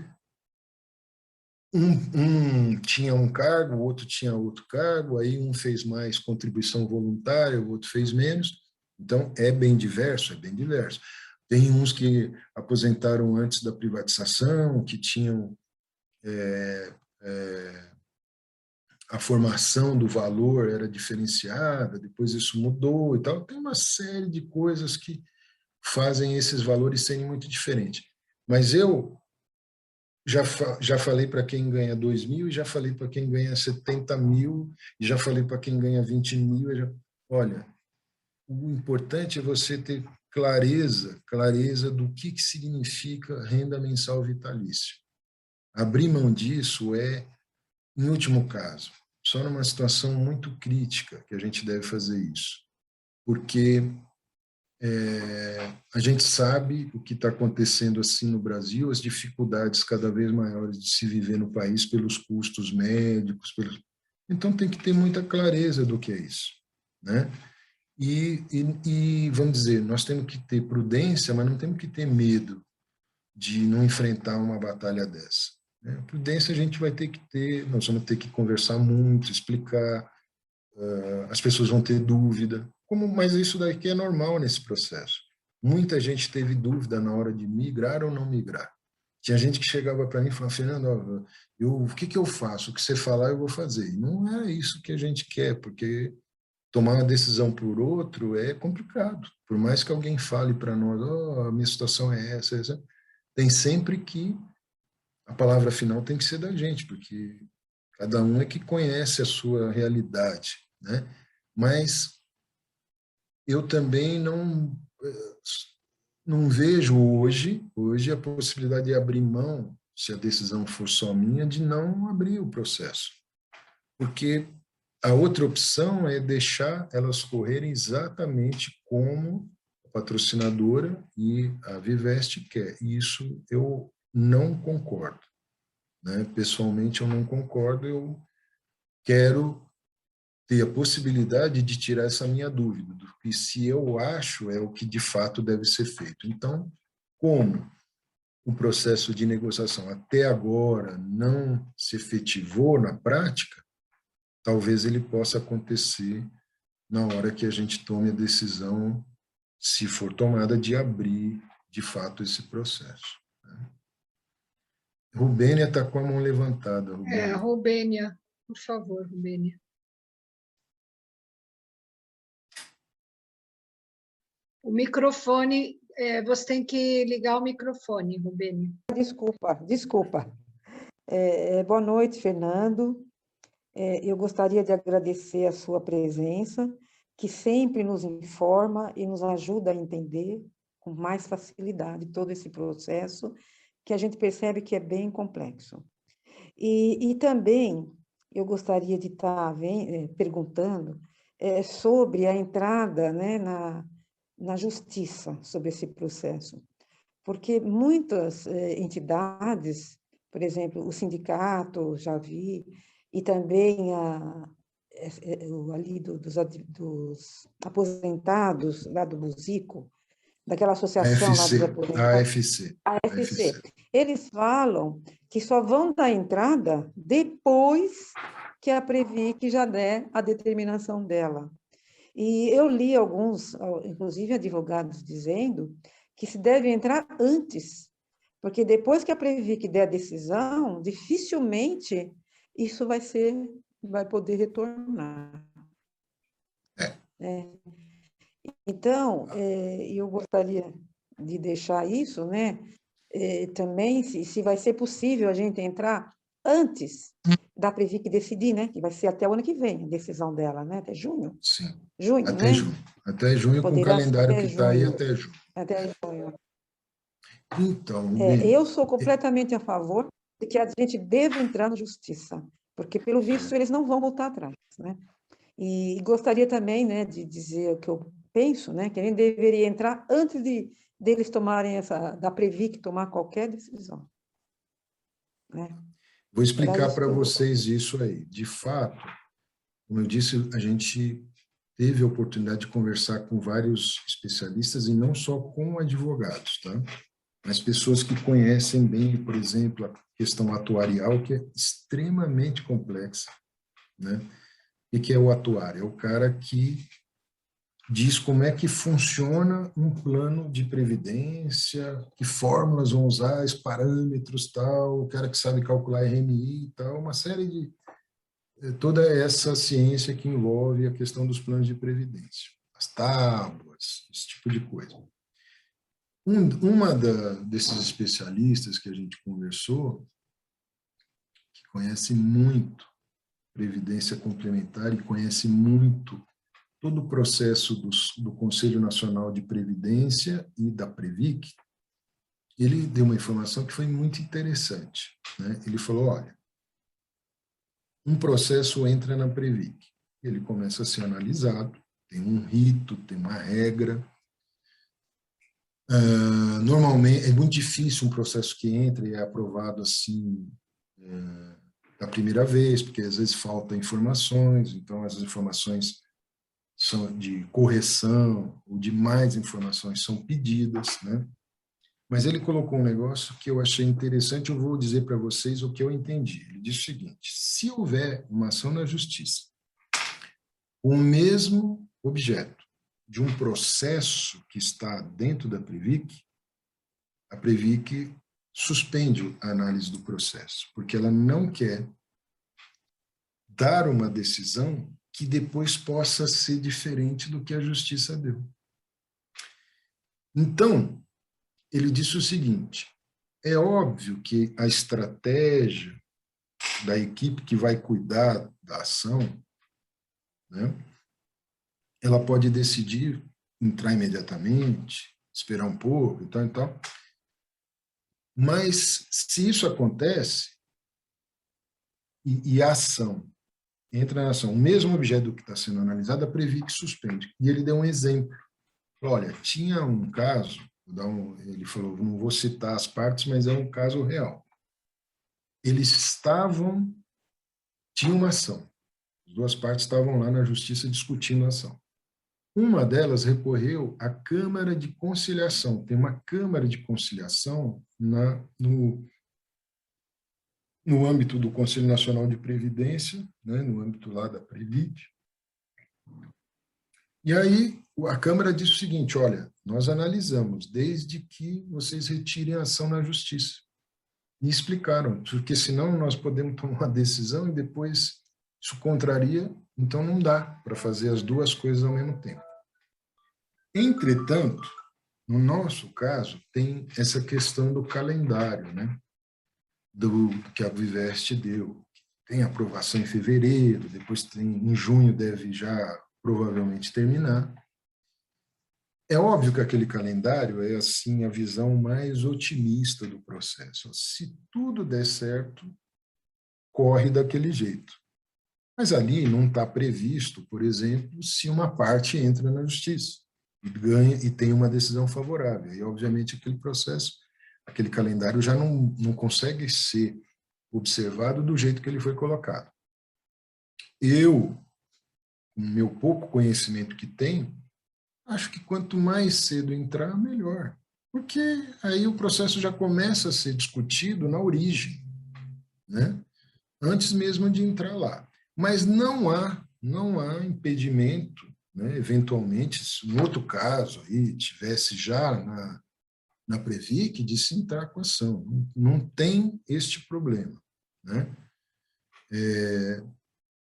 um tinha um cargo, o outro tinha outro cargo, aí um fez mais contribuição voluntária, o outro fez menos. Então, é bem diverso, é bem diverso. Tem uns que aposentaram antes da privatização, que tinham a formação do valor era diferenciada, depois isso mudou e tal. Tem uma série de coisas que fazem esses valores serem muito diferentes. Mas eu já falei para quem ganha 2 mil, e já falei para quem ganha 70 mil, e já falei para quem ganha 20 mil. Olha, o importante é você ter clareza do que significa renda mensal vitalícia. Abrir mão disso é, em último caso, só numa situação muito crítica que a gente deve fazer isso. Porque a gente sabe o que está acontecendo assim no Brasil, as dificuldades cada vez maiores de se viver no país pelos custos médicos, então tem que ter muita clareza do que é isso, né? E vamos dizer, nós temos que ter prudência, mas não temos que ter medo de não enfrentar uma batalha dessa, né? Prudência a gente vai ter que ter, nós vamos ter que conversar muito, explicar, as pessoas vão ter dúvida, mas isso daqui é normal nesse processo. Muita gente teve dúvida na hora de migrar ou não migrar. Tinha gente que chegava para mim e falava, Fernando, o que eu faço? O que você falar, eu vou fazer. E não é isso que a gente quer, porque tomar uma decisão por outro é complicado. Por mais que alguém fale para nós, a minha situação é essa, tem sempre que a palavra final tem que ser da gente, porque Cada um é que conhece a sua realidade, né? Mas eu também não vejo hoje a possibilidade de abrir mão, se a decisão for só minha, de não abrir o processo. Porque a outra opção é deixar elas correrem exatamente como a patrocinadora e a Vivest quer. E isso eu não concordo, né? Pessoalmente, eu não concordo. Eu quero ter a possibilidade de tirar essa minha dúvida, do que se eu acho é o que de fato deve ser feito. Então, como o processo de negociação até agora não se efetivou na prática, talvez ele possa acontecer na hora que a gente tome a decisão, se for tomada, de abrir de fato esse processo. Rubênia está com a mão levantada. Rubênia, por favor, Rubênia. O microfone, você tem que ligar o microfone, Rubênia. Desculpa. Boa noite, Fernando. Eu gostaria de agradecer a sua presença, que sempre nos informa e nos ajuda a entender com mais facilidade todo esse processo, que a gente percebe que é bem complexo. E também eu gostaria de estar perguntando sobre a entrada, né, na justiça sobre esse processo, porque muitas entidades, por exemplo, o sindicato, já vi, e também ali dos aposentados, lá do Buzico, daquela associação lá dos aposentados, a AFC, eles falam que só vão dar entrada depois que a Previc já der a determinação dela. E eu li alguns, inclusive advogados, dizendo que se deve entrar antes, porque depois que a Previc der a decisão, dificilmente isso vai poder retornar. Então, eu gostaria de deixar isso, né? Também, se vai ser possível a gente entrar antes da Previc decidir, né? Que vai ser até o ano que vem, a decisão dela, né? Até junho. Sim. Junho, até né? junho. Até junho, com o Poderá calendário ser que está aí junho. até junho. Até junho. Então, Eu sou completamente a favor de que a gente deva entrar na justiça, porque, pelo visto, eles não vão voltar atrás, né? E gostaria também, né, de dizer o que eu penso, né, que a gente deveria entrar antes deles tomarem da Previc tomar qualquer decisão. Né? Vou explicar para vocês isso aí. De fato, como eu disse, a gente teve a oportunidade de conversar com vários especialistas e não só com advogados, tá? Mas pessoas que conhecem bem, por exemplo, a questão atuarial, que é extremamente complexa, né? E que é o atuário? É o cara que diz como é que funciona um plano de previdência, que fórmulas vão usar, os parâmetros, tal, o cara que sabe calcular RMI e tal, uma série de... toda essa ciência que envolve a questão dos planos de previdência, as tábuas, esse tipo de coisa. Desses especialistas que a gente conversou, que conhece muito previdência complementar e conhece muito todo o processo do Conselho Nacional de Previdência e da Previc, ele deu uma informação que foi muito interessante, né? Ele falou, olha, um processo entra na Previc, ele começa a ser analisado, tem um rito, tem uma regra. Normalmente, é muito difícil um processo que entra e é aprovado assim da primeira vez, porque às vezes faltam informações, então as informações são de correção ou de mais informações são pedidas, né? Mas ele colocou um negócio que eu achei interessante, eu vou dizer para vocês o que eu entendi. Ele disse o seguinte, se houver uma ação na justiça, o mesmo objeto de um processo que está dentro da Previc, a Previc suspende a análise do processo, porque ela não quer dar uma decisão que depois possa ser diferente do que a justiça deu. Então, ele disse o seguinte, é óbvio que a estratégia da equipe que vai cuidar da ação, né, ela pode decidir entrar imediatamente, esperar um pouco, e tal, e tal. Mas, se isso acontece, e a ação entra na ação, o mesmo objeto que está sendo analisado, a Previc suspende. E ele deu um exemplo. Olha, tinha um caso, ele falou, não vou citar as partes, mas é um caso real. Eles tinham uma ação. As duas partes estavam lá na justiça discutindo a ação. Uma delas recorreu à Câmara de Conciliação. Tem uma Câmara de Conciliação no âmbito do Conselho Nacional de Previdência, né, no âmbito lá da Previc. E aí a Câmara disse o seguinte, olha, nós analisamos desde que vocês retirem a ação na Justiça. E explicaram, porque senão nós podemos tomar uma decisão e depois isso contraria, então não dá para fazer as duas coisas ao mesmo tempo. Entretanto, no nosso caso, tem essa questão do calendário, né? Que a Vivest deu. Tem aprovação em fevereiro, depois em junho deve já provavelmente terminar. É óbvio que aquele calendário é assim a visão mais otimista do processo. Se tudo der certo, corre daquele jeito. Mas ali não está previsto, por exemplo, se uma parte entra na justiça e ganha e tem uma decisão favorável. E, obviamente, aquele processo, aquele calendário já não consegue ser observado do jeito que ele foi colocado. Eu, com o meu pouco conhecimento que tenho, acho que quanto mais cedo entrar, melhor. Porque aí o processo já começa a ser discutido na origem, né? Antes mesmo de entrar lá. Mas não há impedimento, né? Eventualmente, se no outro caso aí tivesse já na Previc, de se entrar com a ação. Não tem este problema, né?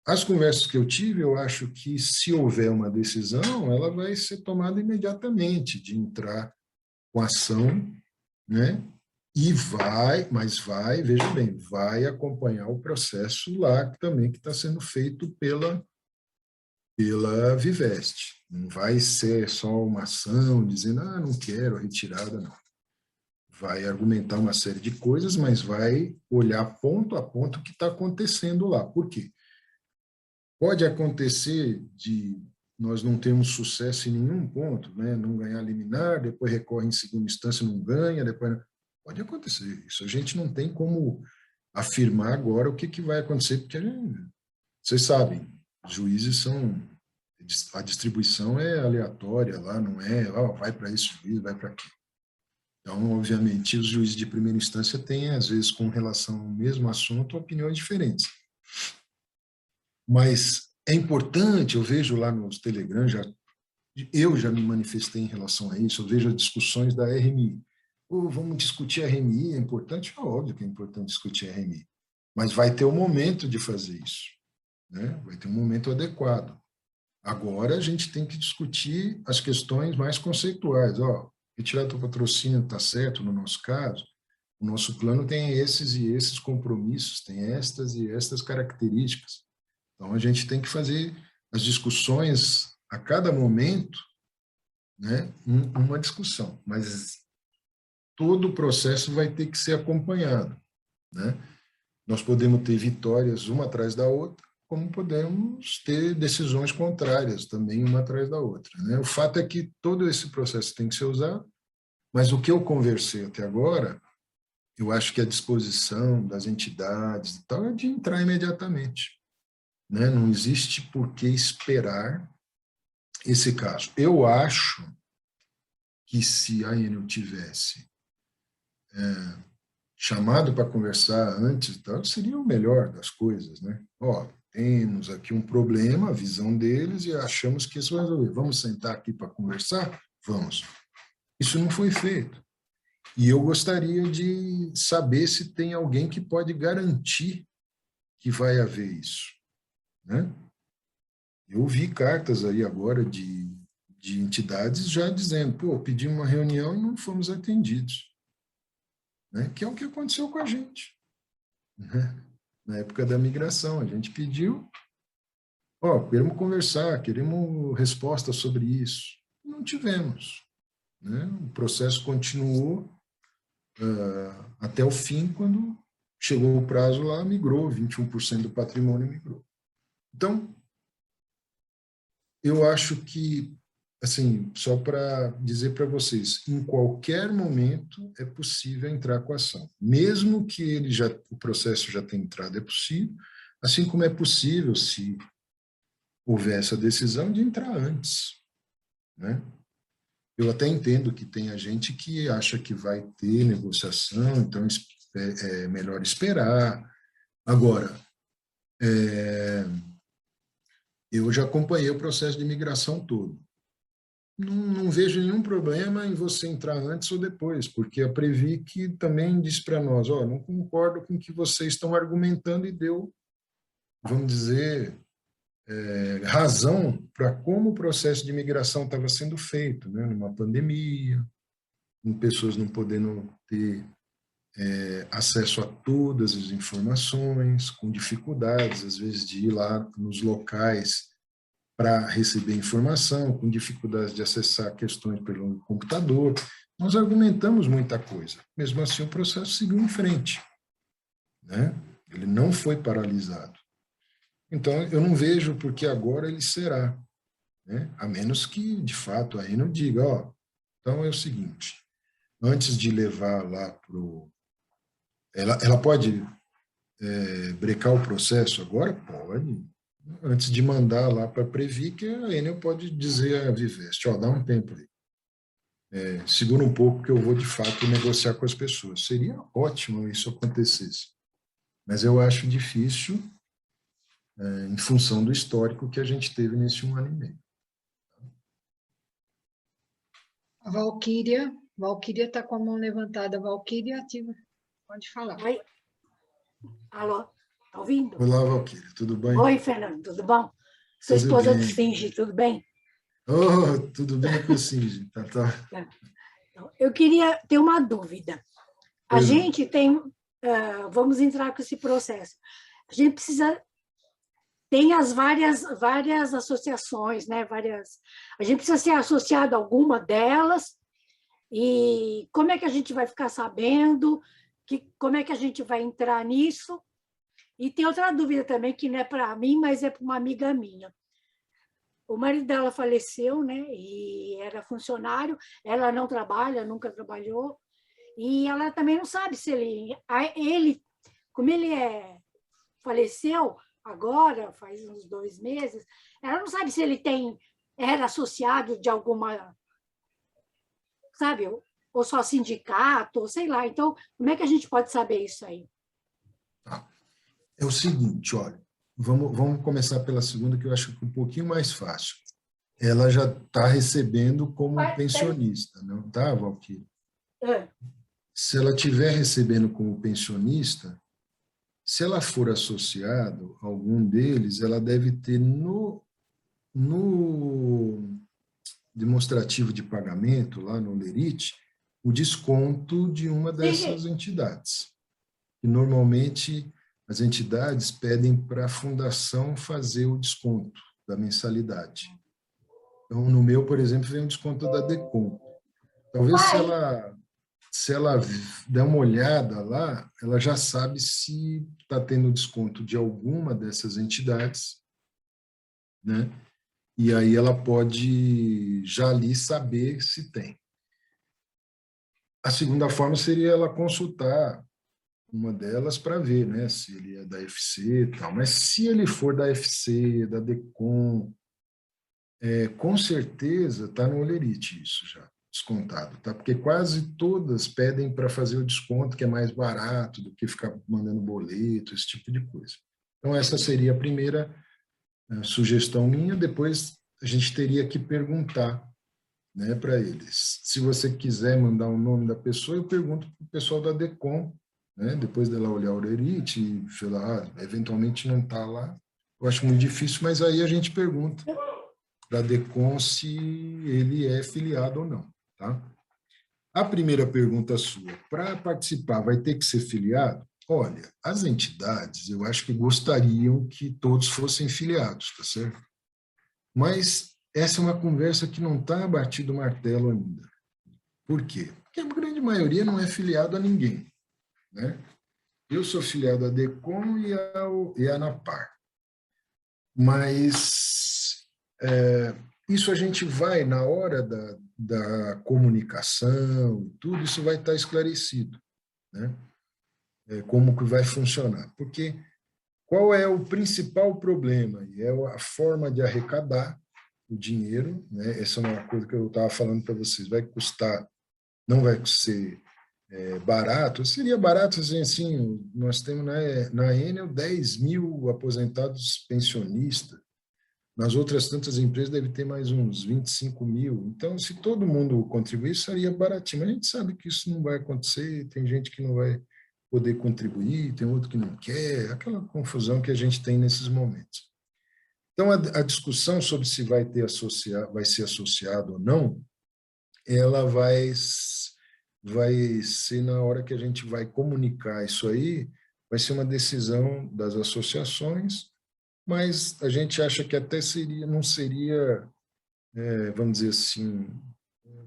As conversas que eu tive, eu acho que se houver uma decisão, ela vai ser tomada imediatamente, de entrar com a ação, né? E veja bem, vai acompanhar o processo lá também que está sendo feito pela Vivest. Não vai ser só uma ação dizendo, não quero a retirada, não. Vai argumentar uma série de coisas, mas vai olhar ponto a ponto o que está acontecendo lá. Por quê? Pode acontecer de nós não termos sucesso em nenhum ponto, né? Não ganhar liminar, depois recorre em segunda instância, não ganha, depois... Pode acontecer. Isso a gente não tem como afirmar agora o que vai acontecer, porque vocês sabem, os juízes a distribuição é aleatória lá, não é, vai para esse juiz, vai para aqui. Então, obviamente, os juízes de primeira instância têm, às vezes, com relação ao mesmo assunto, opiniões diferentes. Mas é importante, eu vejo lá nos Telegram, eu já me manifestei em relação a isso, eu vejo as discussões da RMI. Vamos discutir a RMI, é importante? É óbvio que é importante discutir a RMI, mas vai ter um momento de fazer isso, né? Vai ter um momento adequado. Agora a gente tem que discutir as questões mais conceituais. Retirar do patrocínio está certo no nosso caso, o nosso plano tem esses e esses compromissos, tem estas e estas características. Então, a gente tem que fazer as discussões a cada momento, né, uma discussão, mas todo o processo vai ter que ser acompanhado, né? Nós podemos ter vitórias uma atrás da outra, como podemos ter decisões contrárias também uma atrás da outra, né? O fato é que todo esse processo tem que ser usado, mas o que eu conversei até agora, eu acho que a disposição das entidades e tal é de entrar imediatamente. Né? Não existe por que esperar esse caso. Eu acho que se a Enel tivesse chamado para conversar antes, tal, seria o melhor das coisas, né? Temos aqui um problema, a visão deles, e achamos que isso vai resolver. Vamos sentar aqui para conversar? Vamos. Isso não foi feito. E eu gostaria de saber se tem alguém que pode garantir que vai haver isso. Né? Eu vi cartas aí agora de entidades já dizendo, pedimos uma reunião e não fomos atendidos. Né? Que é o que aconteceu com a gente. Né? na época da migração. A gente pediu, ó, queremos conversar, queremos resposta sobre isso. Não tivemos, né? O processo continuou até o fim, quando chegou o prazo lá, migrou, 21% do patrimônio migrou. Então, eu acho que, assim, só para dizer para vocês, em qualquer momento é possível entrar com a ação. Mesmo que o processo já tenha entrado, é possível, assim como é possível, se houver essa decisão, de entrar antes, né? Eu até entendo que tem gente que acha que vai ter negociação, então é melhor esperar. Agora, eu já acompanhei o processo de imigração todo. Não vejo nenhum problema em você entrar antes ou depois, porque a Previc também disse para nós, ó, não concordo com o que vocês estão argumentando, e deu, vamos dizer, razão para como o processo de imigração estava sendo feito, né? Numa pandemia, com pessoas não podendo ter acesso a todas as informações, com dificuldades, às vezes, de ir lá nos locais para receber informação, com dificuldades de acessar questões pelo computador. Nós argumentamos muita coisa. Mesmo assim, o processo seguiu em frente, né? Ele não foi paralisado. Então, eu não vejo por que agora ele será, né? A menos que, de fato, aí não diga, ó, então é o seguinte, antes de levar lá para o... Ela pode brecar o processo agora? Pode. Antes de mandar lá para a Previc, a Enel pode dizer a Vivest, ó, dá um tempo aí. Segura um pouco que eu vou, de fato, negociar com as pessoas. Seria ótimo isso acontecesse. Mas eu acho difícil, em função do histórico que a gente teve nesse 1 ano e meio. A Valquíria está com a mão levantada. Valquíria, ativa. Pode falar. Oi. Alô, tá ouvindo? Olá, Valquíria, tudo bem? Oi, Fernando, tudo bom? Sua Tudo esposa bem. de Singe, tudo bem? Oh, tudo bem com o Singe, tá. Eu queria ter uma dúvida. A Pois não. gente tem, vamos entrar com esse processo. A gente precisa, tem as várias associações, né? A gente precisa ser associado a alguma delas, e como é que a gente vai ficar sabendo, como é que a gente vai entrar nisso? E tem outra dúvida também, que não é para mim, mas é para uma amiga minha. O marido dela faleceu, né? E era funcionário, ela não trabalha, nunca trabalhou, e ela também não sabe se como ele faleceu agora, faz uns 2 meses, ela não sabe se ele era associado de alguma, sabe, ou só sindicato, ou sei lá. Então, como é que a gente pode saber isso aí? É o seguinte, olha, vamos começar pela segunda, que eu acho que é um pouquinho mais fácil. Ela já está recebendo como pensionista, não tá, Valquíria? Se ela estiver recebendo como pensionista, se ela for associado a algum deles, ela deve ter no demonstrativo de pagamento, lá no Lerite, o desconto de uma dessas entidades. E, normalmente, as entidades pedem para a fundação fazer o desconto da mensalidade. Então, no meu, por exemplo, vem o desconto da DECOM. Talvez, se ela der uma olhada lá, ela já sabe se está tendo desconto de alguma dessas entidades, né? E aí ela pode já ali saber se tem. A segunda forma seria ela consultar uma delas para ver, né, se ele é da FC e tal. Mas se ele for da FC, da DECOM, com certeza está no Olerite isso já, descontado, tá? Porque quase todas pedem para fazer o desconto, que é mais barato do que ficar mandando boleto, esse tipo de coisa. Então, essa seria a primeira sugestão minha. Depois, a gente teria que perguntar, né, para eles. Se você quiser mandar o nome da pessoa, eu pergunto para o pessoal da DECOM, né, depois dela olhar o Olerite e falar, eventualmente não está lá. Eu acho muito difícil, mas aí a gente pergunta da DECOM se ele é filiado ou não, tá? A primeira pergunta sua, para participar, vai ter que ser filiado? olha, as entidades, eu acho que gostariam que todos fossem filiados, tá certo? Mas essa é uma conversa que não está batido o martelo ainda. Por quê? Porque a grande maioria não é filiado a ninguém, né? Eu sou filiado à DECOM e à ANAPAR. Mas isso a gente vai, na hora da comunicação, tudo isso vai estar esclarecido, né? Como que vai funcionar. Porque qual é o principal problema? É a forma de arrecadar o dinheiro, né? Essa é uma coisa que eu estava falando para vocês. Vai custar, não vai ser barato, seria barato assim, nós temos na Enel 10 mil aposentados pensionistas, nas outras tantas empresas deve ter mais uns 25 mil, então se todo mundo contribuir, seria baratinho, mas a gente sabe que isso não vai acontecer, tem gente que não vai poder contribuir, tem outro que não quer, aquela confusão que a gente tem nesses momentos. Então, a discussão sobre se vai ser associado ou não, ela vai ser na hora que a gente vai comunicar isso aí, vai ser uma decisão das associações, mas a gente acha que até não seria, vamos dizer assim,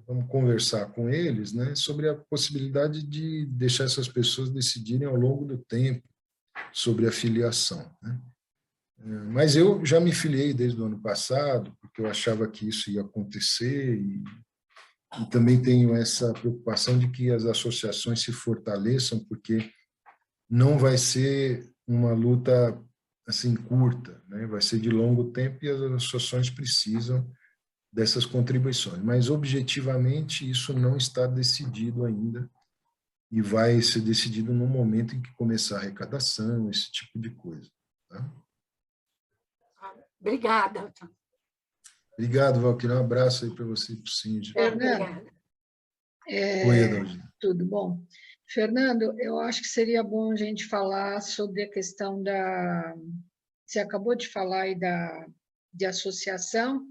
vamos conversar com eles, né, sobre a possibilidade de deixar essas pessoas decidirem ao longo do tempo sobre a filiação, né? Mas eu já me filiei desde o ano passado, porque eu achava que isso ia acontecer e também tenho essa preocupação de que as associações se fortaleçam, porque não vai ser uma luta assim curta, né? Vai ser de longo tempo e as associações precisam dessas contribuições. Mas, objetivamente, isso não está decidido ainda e vai ser decidido no momento em que começar a arrecadação, esse tipo de coisa. Tá? Obrigada. Obrigado, Valquíria. Um abraço aí para você e para o Cíndio. Obrigada. Oi, Adalgina. Tudo bom? Fernando, eu acho que seria bom a gente falar sobre a questão da... Você acabou de falar aí de associação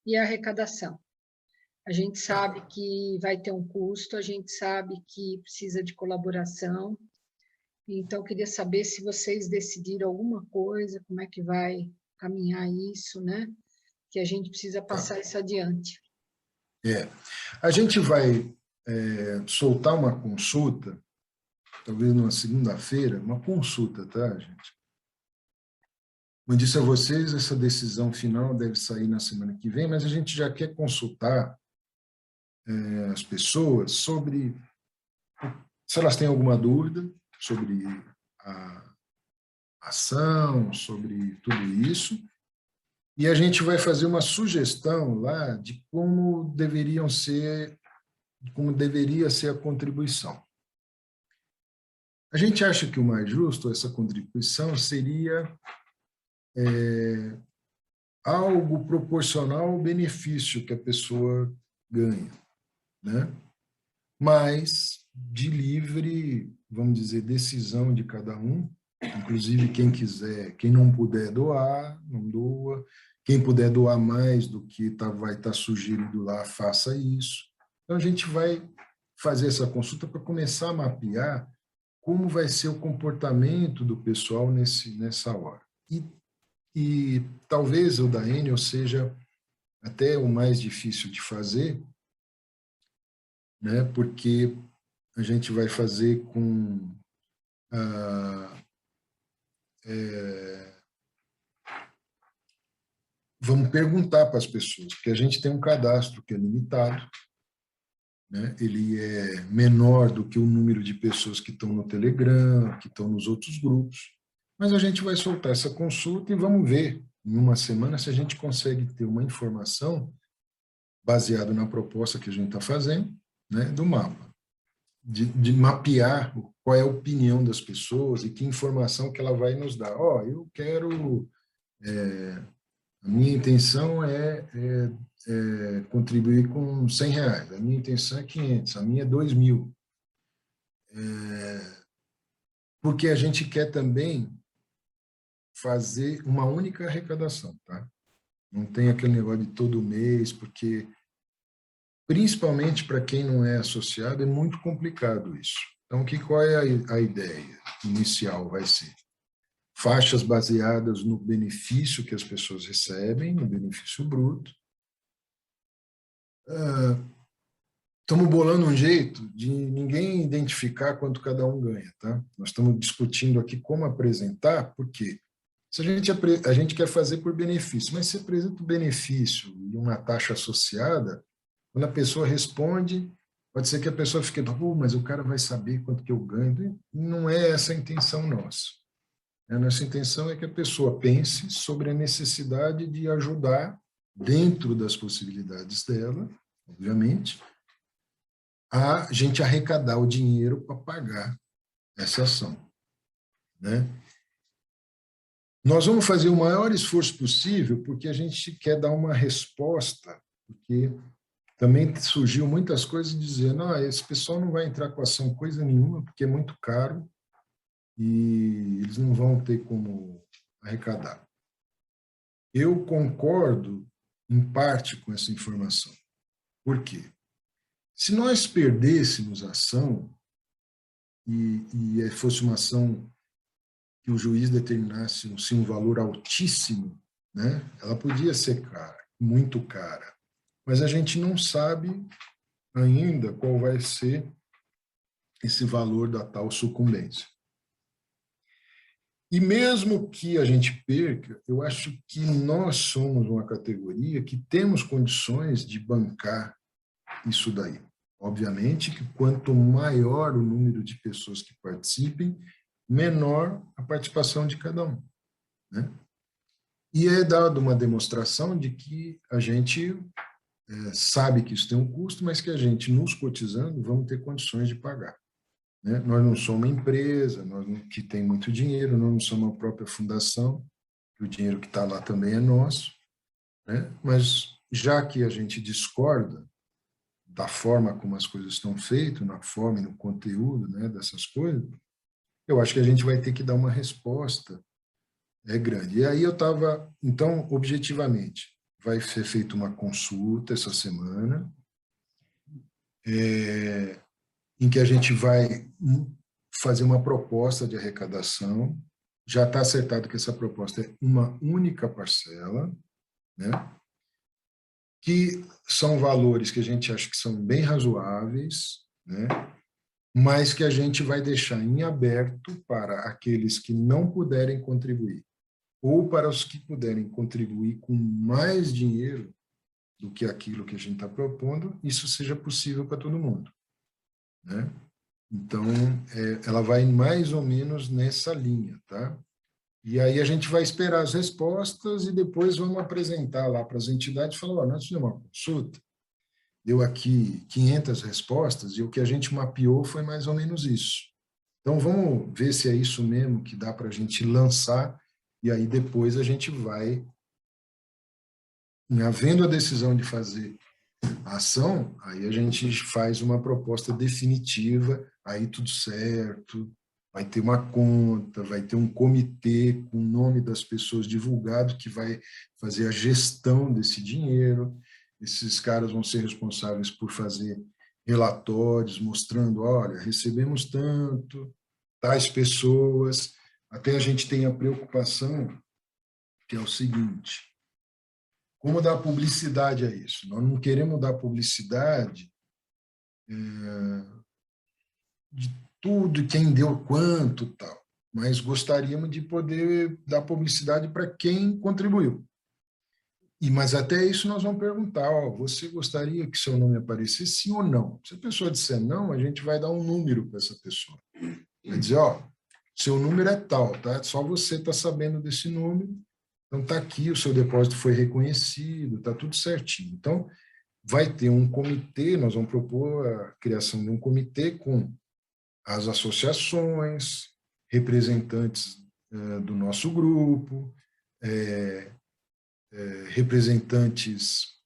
e arrecadação. A gente sabe que vai ter um custo, a gente sabe que precisa de colaboração. Então, eu queria saber se vocês decidiram alguma coisa, como é que vai caminhar isso, né? Que a gente precisa passar isso adiante. A gente vai soltar uma consulta, talvez numa segunda-feira, uma consulta, tá, gente? Como eu disse a vocês, essa decisão final deve sair na semana que vem, mas a gente já quer consultar as pessoas sobre se elas têm alguma dúvida sobre a ação, sobre tudo isso, e a gente vai fazer uma sugestão lá de como deveria ser a contribuição. A gente acha que o mais justo, essa contribuição, seria algo proporcional ao benefício que a pessoa ganha, né? Mas de livre, vamos dizer, decisão de cada um, inclusive quem quiser, quem não puder doar, não doa, quem puder doar mais do que vai estar sugerido lá, faça isso. Então, a gente vai fazer essa consulta para começar a mapear como vai ser o comportamento do pessoal nessa hora. E talvez o da Enel seja até o mais difícil de fazer, né, porque a gente vai fazer com vamos perguntar para as pessoas, porque a gente tem um cadastro que é limitado, né? Ele é menor do que o número de pessoas que estão no Telegram, que estão nos outros grupos, mas a gente vai soltar essa consulta e vamos ver, em uma semana, se a gente consegue ter uma informação baseada na proposta que a gente está fazendo, né, do mapa, de mapear qual é a opinião das pessoas e que informação que ela vai nos dar. Eu quero... a minha intenção é contribuir com R$100, a minha intenção é 500, a minha é 2.000. Porque a gente quer também fazer uma única arrecadação, tá? Não tem aquele negócio de todo mês, porque, principalmente para quem não é associado, é muito complicado isso, Então, qual é a ideia inicial? Vai ser faixas baseadas no benefício que as pessoas recebem, no benefício bruto. Estamos bolando um jeito de ninguém identificar quanto cada um ganha, tá? Nós estamos discutindo aqui como apresentar, porque se a gente quer fazer por benefício, mas se apresenta o benefício e uma taxa associada, quando a pessoa responde, pode ser que a pessoa fique, mas o cara vai saber quanto que eu ganho. Não é essa a intenção nossa. A nossa intenção é que a pessoa pense sobre a necessidade de ajudar, dentro das possibilidades dela, obviamente, a gente arrecadar o dinheiro para pagar essa ação, né? Nós vamos fazer o maior esforço possível, porque a gente quer dar uma resposta, porque também surgiu muitas coisas dizendo, esse pessoal não vai entrar com ação coisa nenhuma, porque é muito caro e eles não vão ter como arrecadar. Eu concordo, em parte, com essa informação. Por quê? Se nós perdêssemos a ação e fosse uma ação que o juiz determinasse um valor altíssimo, né, ela podia ser cara, muito cara, mas a gente não sabe ainda qual vai ser esse valor da tal sucumbência. E mesmo que a gente perca, eu acho que nós somos uma categoria que temos condições de bancar isso daí. Obviamente que quanto maior o número de pessoas que participem, menor a participação de cada um, né? E é dado uma demonstração de que a gente sabe que isso tem um custo, mas que a gente, nos cotizando, vamos ter condições de pagar, né? Nós não somos uma empresa que tem muito dinheiro, nós não somos uma própria fundação, que o dinheiro que está lá também é nosso, né? Mas já que a gente discorda da forma como as coisas estão feitas, na forma e no conteúdo, né, dessas coisas, eu acho que a gente vai ter que dar uma resposta grande. E aí eu estava, então, objetivamente, vai ser feita uma consulta essa semana, em que a gente vai fazer uma proposta de arrecadação. Já está acertado que essa proposta é uma única parcela, né? Que são valores que a gente acha que são bem razoáveis, né? Mas que a gente vai deixar em aberto para aqueles que não puderem contribuir, ou para os que puderem contribuir com mais dinheiro do que aquilo que a gente está propondo, isso seja possível para todo mundo, né? Então, ela vai mais ou menos nessa linha, tá? E aí a gente vai esperar as respostas e depois vamos apresentar lá para as entidades e falar, nós fizemos uma consulta, deu aqui 500 respostas e o que a gente mapeou foi mais ou menos isso. Então, vamos ver se é isso mesmo que dá para a gente lançar e aí depois a gente vai, havendo a decisão de fazer a ação, aí a gente faz uma proposta definitiva, aí tudo certo, vai ter uma conta, vai ter um comitê com o nome das pessoas divulgado que vai fazer a gestão desse dinheiro. Esses caras vão ser responsáveis por fazer relatórios mostrando, olha, recebemos tanto, tais pessoas. Até a gente tem a preocupação, que é o seguinte, como dar publicidade a isso? Nós não queremos dar publicidade de tudo, quem deu quanto, tal, mas gostaríamos de poder dar publicidade para quem contribuiu. Mas até isso nós vamos perguntar, você gostaria que seu nome aparecesse, sim ou não? Se a pessoa disser não, a gente vai dar um número para essa pessoa. Vai dizer, seu número é tal, tá? Só você está sabendo desse número, então está aqui, o seu depósito foi reconhecido, está tudo certinho. Então, vai ter um comitê, nós vamos propor a criação de um comitê com as associações, representantes do nosso grupo, representantes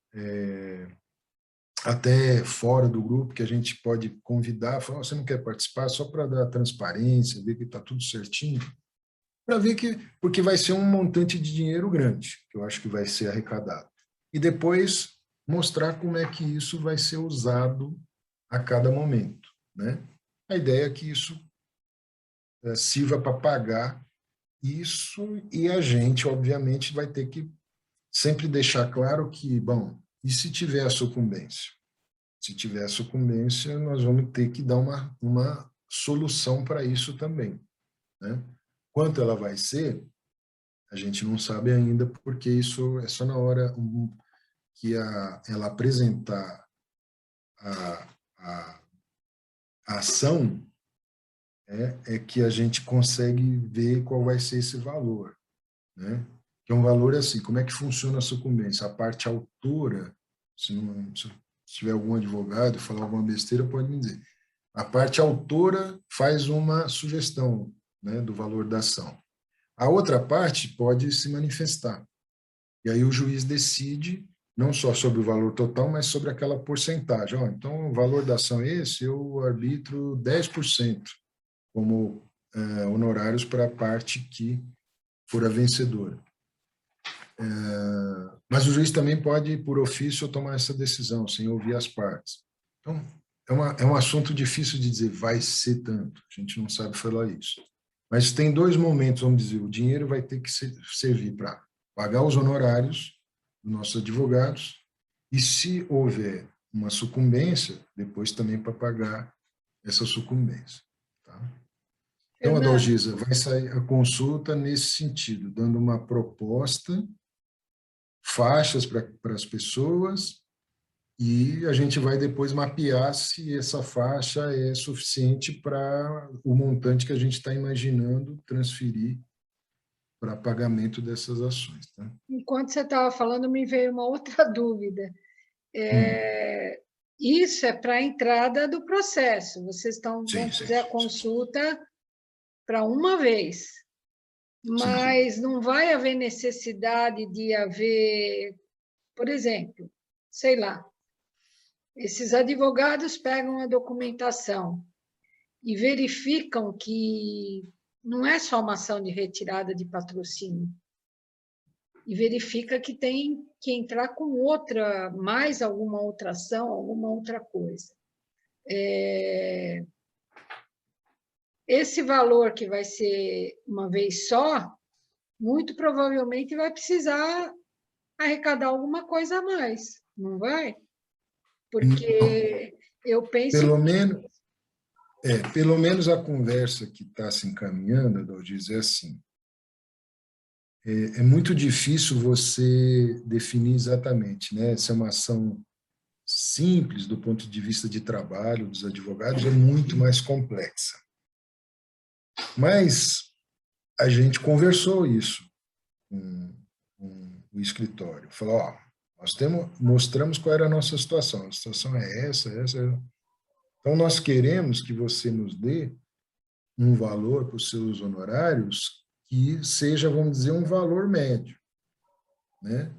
até fora do grupo, que a gente pode convidar, falar, você não quer participar, só para dar transparência, ver que está tudo certinho, para ver que, porque vai ser um montante de dinheiro grande, que eu acho que vai ser arrecadado. E depois mostrar como é que isso vai ser usado a cada momento, né? A ideia é que isso sirva para pagar isso, e a gente, obviamente, vai ter que sempre deixar claro que, bom, e se tiver a sucumbência? Se tiver a sucumbência, nós vamos ter que dar uma solução para isso também, né? Quanto ela vai ser, a gente não sabe ainda, porque isso é só na hora que ela apresentar a, a, a ação, é que a gente consegue ver qual vai ser esse valor, né? Que é um valor assim, como é que funciona a sucumbência? A parte autora, se tiver algum advogado falar alguma besteira, pode me dizer. A parte autora faz uma sugestão, né, do valor da ação. A outra parte pode se manifestar. E aí o juiz decide não só sobre o valor total, mas sobre aquela porcentagem. Então, o valor da ação é esse, eu arbitro 10% como honorários para a parte que for a vencedora. Mas o juiz também pode, por ofício, tomar essa decisão, sem ouvir as partes. Então, é um assunto difícil de dizer, vai ser tanto, a gente não sabe falar isso. Mas tem dois momentos, vamos dizer, o dinheiro vai ter que servir para pagar os honorários dos nossos advogados, e se houver uma sucumbência, depois também para pagar essa sucumbência. Tá? Então, Adalgisa, vai sair a consulta nesse sentido, dando uma proposta, faixas para as pessoas, e a gente vai depois mapear se essa faixa é suficiente para o montante que a gente está imaginando transferir para pagamento dessas ações. Tá? Enquanto você estava falando, me veio uma outra dúvida. Isso é para a entrada do processo. Vocês vão fazer a consulta para uma vez, mas não vai haver necessidade de haver, por exemplo, sei lá, esses advogados pegam a documentação e verificam que não é só uma ação de retirada de patrocínio, e verifica que tem que entrar com outra, mais alguma outra ação, alguma outra coisa. Esse valor que vai ser uma vez só, muito provavelmente vai precisar arrecadar alguma coisa a mais, não vai? Porque eu penso... Pelo menos a conversa que está se encaminhando, Adalgisa, é assim. É muito difícil você definir exatamente, né? Se é uma ação simples do ponto de vista de trabalho dos advogados, é muito mais complexa. Mas a gente conversou isso com o escritório. Falou, nós mostramos qual era a nossa situação. A situação é essa. Então, nós queremos que você nos dê um valor para os seus honorários que seja, vamos dizer, um valor médio, né?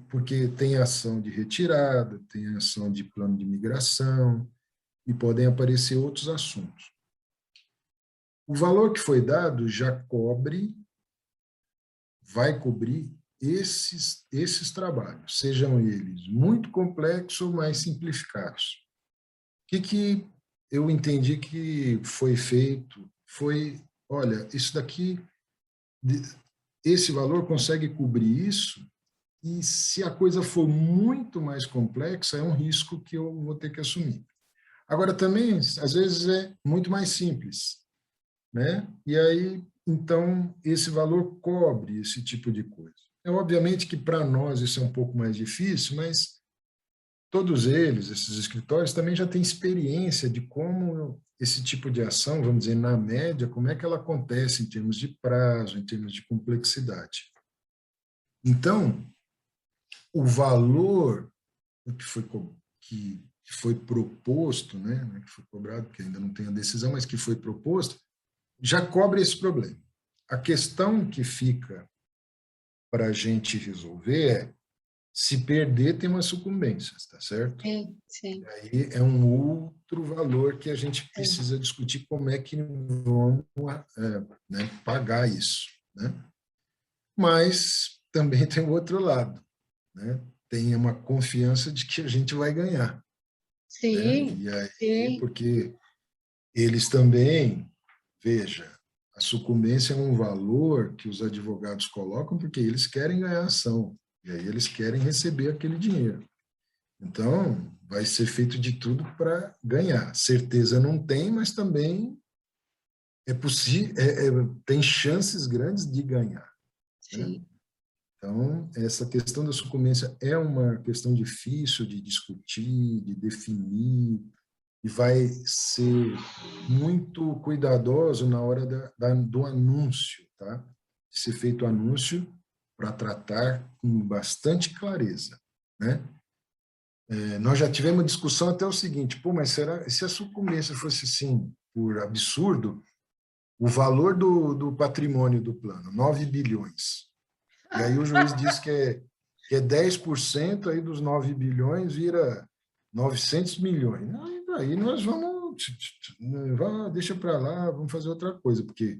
Porque tem ação de retirada, tem ação de plano de migração, e podem aparecer outros assuntos. O valor que foi dado já vai cobrir esses trabalhos, sejam eles muito complexos ou mais simplificados. O que eu entendi que foi feito foi, olha, isso daqui, esse valor consegue cobrir isso, e se a coisa for muito mais complexa, é um risco que eu vou ter que assumir. Agora, também, às vezes, é muito mais simples, né? E aí, então, esse valor cobre esse tipo de coisa. Obviamente que para nós isso é um pouco mais difícil, mas todos eles, esses escritórios, também já têm experiência de como esse tipo de ação, vamos dizer, na média, como é que ela acontece em termos de prazo, em termos de complexidade. Então, o valor que foi proposto, né, que foi cobrado, que ainda não tem a decisão, mas que foi proposto, já cobre esse problema. A questão que fica para a gente resolver é, se perder, tem uma sucumbência, está certo? Sim. E aí é um outro valor que a gente precisa discutir como é que vamos pagar isso, né? Mas também tem o outro lado, né? Tem uma confiança de que a gente vai ganhar. Sim, né? E aí, sim. porque eles também, veja, a sucumbência é um valor que os advogados colocam porque eles querem ganhar ação, e aí eles querem receber aquele dinheiro. Então, vai ser feito de tudo para ganhar. Certeza não tem, mas também é possível, tem chances grandes de ganhar. Sim. Né? Então, essa questão da sucumbência é uma questão difícil de discutir, de definir, e vai ser muito cuidadoso na hora do anúncio, tá? De ser feito o anúncio para tratar com bastante clareza, né? Nós já tivemos discussão até o seguinte, pô, mas será, se a sucumbência fosse assim, por absurdo, o valor do patrimônio do plano, 9 bilhões, e aí o juiz diz que é 10%, aí dos 9 bilhões vira 900 milhões. Aí nós vamos, deixa para lá, vamos fazer outra coisa, porque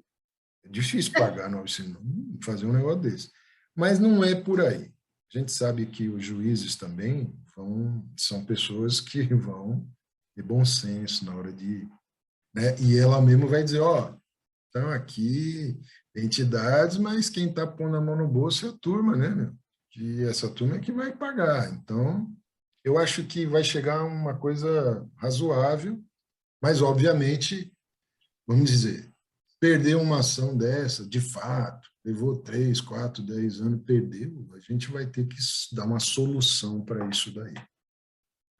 é difícil pagar 900, fazer um negócio desse. Mas não é por aí. A gente sabe que os juízes também são pessoas que vão ter bom senso na hora de... Né? E ela mesmo vai dizer, ó, então aqui entidades, mas quem está pondo a mão no bolso é a turma, né, meu? Que essa turma é que vai pagar. Então, eu acho que vai chegar a uma coisa razoável, mas, obviamente, vamos dizer, perder uma ação dessa, de fato, levou 3, 4, 10 anos, perdeu, a gente vai ter que dar uma solução para isso daí.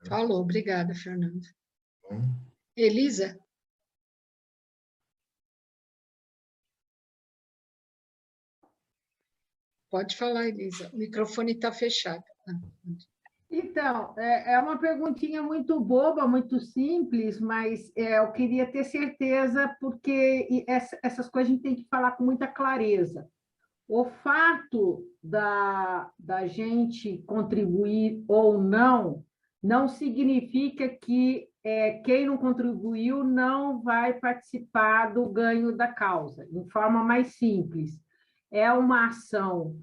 Falou, obrigada, Fernando. Bom, Elisa? Pode falar, Elisa. O microfone está fechado. Então, é uma perguntinha muito boba, muito simples, mas eu queria ter certeza, porque essas coisas a gente tem que falar com muita clareza. O fato da gente contribuir ou não, não significa que quem não contribuiu não vai participar do ganho da causa, de forma mais simples. É uma ação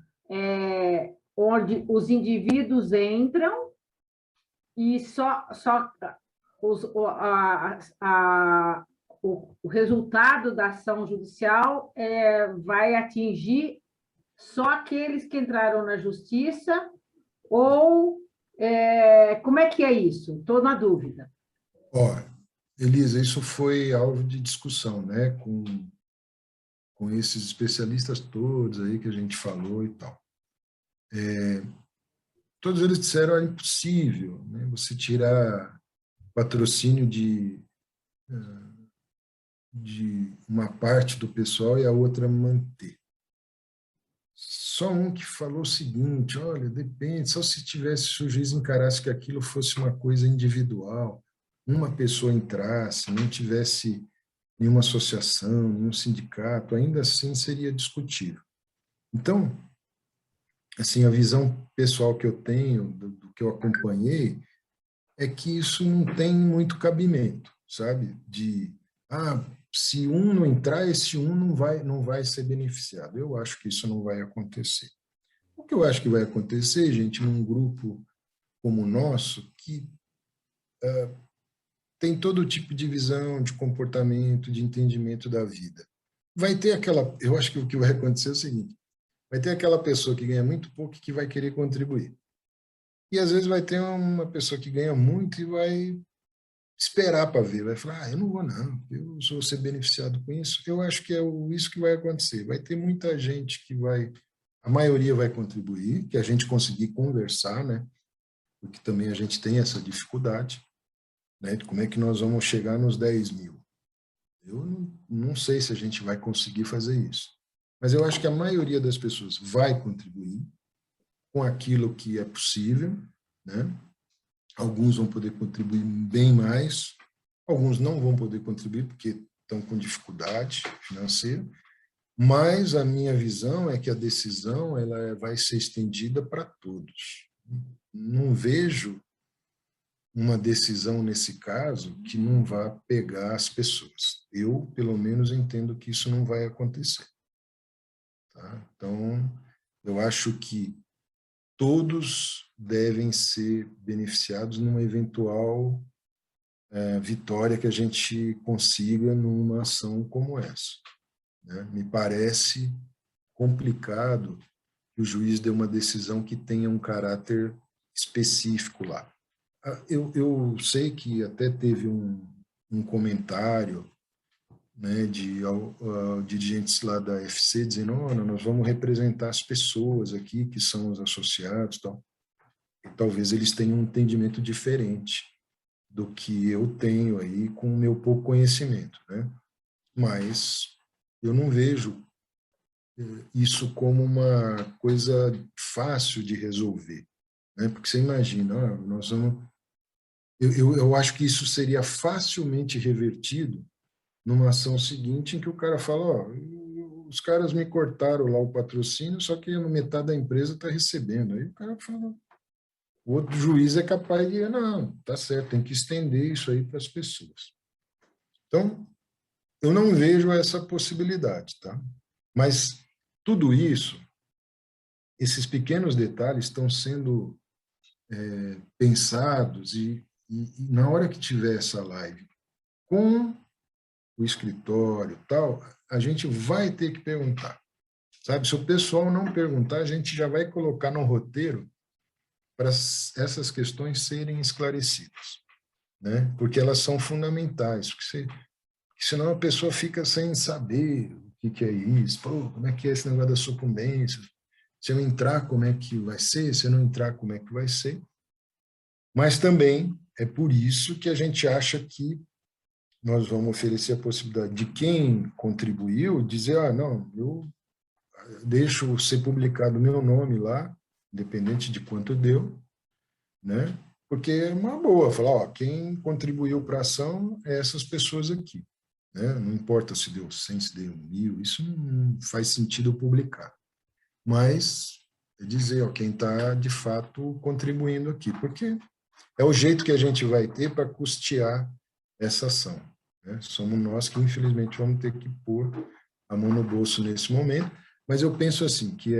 onde os indivíduos entram e só o resultado da ação judicial vai atingir só aqueles que entraram na justiça ou como é que é isso? Estou na dúvida. ó, Elisa, isso foi alvo de discussão, né, com esses especialistas todos aí que a gente falou e tal. Todos eles disseram que era impossível, né, você tirar patrocínio de uma parte do pessoal e a outra manter. Só um que falou o seguinte, olha, depende, só se o juiz encarasse que aquilo fosse uma coisa individual, uma pessoa entrasse, não tivesse nenhuma associação, nenhum sindicato, ainda assim seria discutível. Então, assim, a visão pessoal que eu tenho, do que eu acompanhei, é que isso não tem muito cabimento, sabe? Se um não entrar, esse um não vai ser beneficiado. Eu acho que isso não vai acontecer. O que eu acho que vai acontecer, gente, num grupo como o nosso, que tem todo tipo de visão, de comportamento, de entendimento da vida. Vai ter eu acho que o que vai acontecer é o seguinte, vai ter aquela pessoa que ganha muito pouco e que vai querer contribuir. E às vezes vai ter uma pessoa que ganha muito e vai esperar para ver, vai falar, eu não vou não, eu vou ser beneficiado com isso. Eu acho que é isso que vai acontecer. Vai ter muita gente a maioria vai contribuir, que a gente conseguir conversar, né? Porque também a gente tem essa dificuldade, né? De como é que nós vamos chegar nos 10 mil. Eu não sei se a gente vai conseguir fazer isso. Mas eu acho que a maioria das pessoas vai contribuir com aquilo que é possível, né? Alguns vão poder contribuir bem mais, alguns não vão poder contribuir porque estão com dificuldade financeira, mas a minha visão é que a decisão ela vai ser estendida para todos. Não vejo uma decisão nesse caso que não vá pegar as pessoas. Eu, pelo menos, entendo que isso não vai acontecer. Tá? Então, eu acho que todos devem ser beneficiados numa eventual vitória que a gente consiga numa ação como essa, né? Me parece complicado que o juiz dê uma decisão que tenha um caráter específico lá. Eu sei que até teve um comentário, né, de dirigentes lá da FC dizendo: não, nós vamos representar as pessoas aqui que são os associados, tal. E talvez eles tenham um entendimento diferente do que eu tenho aí com o meu pouco conhecimento, né? Mas eu não vejo isso como uma coisa fácil de resolver, né? Porque você imagina, nós vamos... Eu acho que isso seria facilmente revertido numa ação seguinte em que o cara fala: os caras me cortaram lá o patrocínio, só que metade da empresa está recebendo. Aí o cara fala, o outro juiz é capaz de, não, tá certo, tem que estender isso aí para as pessoas. Então, eu não vejo essa possibilidade, tá? Mas tudo isso, esses pequenos detalhes estão sendo pensados e na hora que tiver essa live com o escritório e tal, a gente vai ter que perguntar, sabe? Se o pessoal não perguntar, a gente já vai colocar no roteiro para essas questões serem esclarecidas, né? Porque elas são fundamentais, porque senão a pessoa fica sem saber o que é isso, pô, como é que é esse negócio da sucumbência, se eu entrar, como é que vai ser, se eu não entrar, como é que vai ser. Mas também é por isso que a gente acha que nós vamos oferecer a possibilidade de quem contribuiu dizer: não, eu deixo ser publicado o meu nome lá, independente de quanto deu, né? Porque é uma boa falar: quem contribuiu para a ação é essas pessoas aqui, né? Não importa se deu 100, se deu 1.000, isso não faz sentido publicar. Mas é dizer, quem está de fato contribuindo aqui, porque é o jeito que a gente vai ter para custear essa ação, né? Somos nós que, infelizmente, vamos ter que pôr a mão no bolso nesse momento, mas eu penso assim, que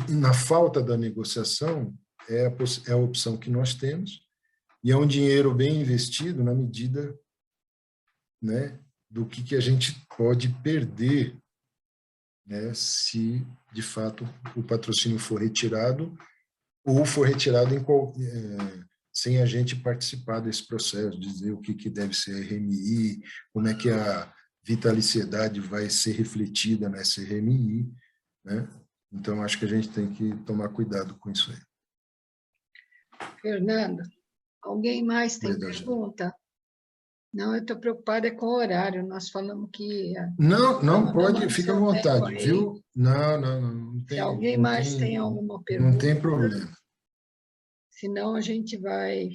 na falta da negociação, é a opção que nós temos, e é um dinheiro bem investido na medida, né, do que a gente pode perder, né, se, de fato, o patrocínio for retirado ou for retirado sem a gente participar desse processo, dizer o que deve ser RMI, como é que a vitaliciedade vai ser refletida nessa RMI, né? Então, acho que a gente tem que tomar cuidado com isso aí. Fernando, alguém mais tem pergunta? Não, eu estou preocupada com o horário. Nós falamos que... Não pode, fica à vontade, viu? Não tem. Se alguém mais tem alguma pergunta... Não tem problema. Senão a gente vai...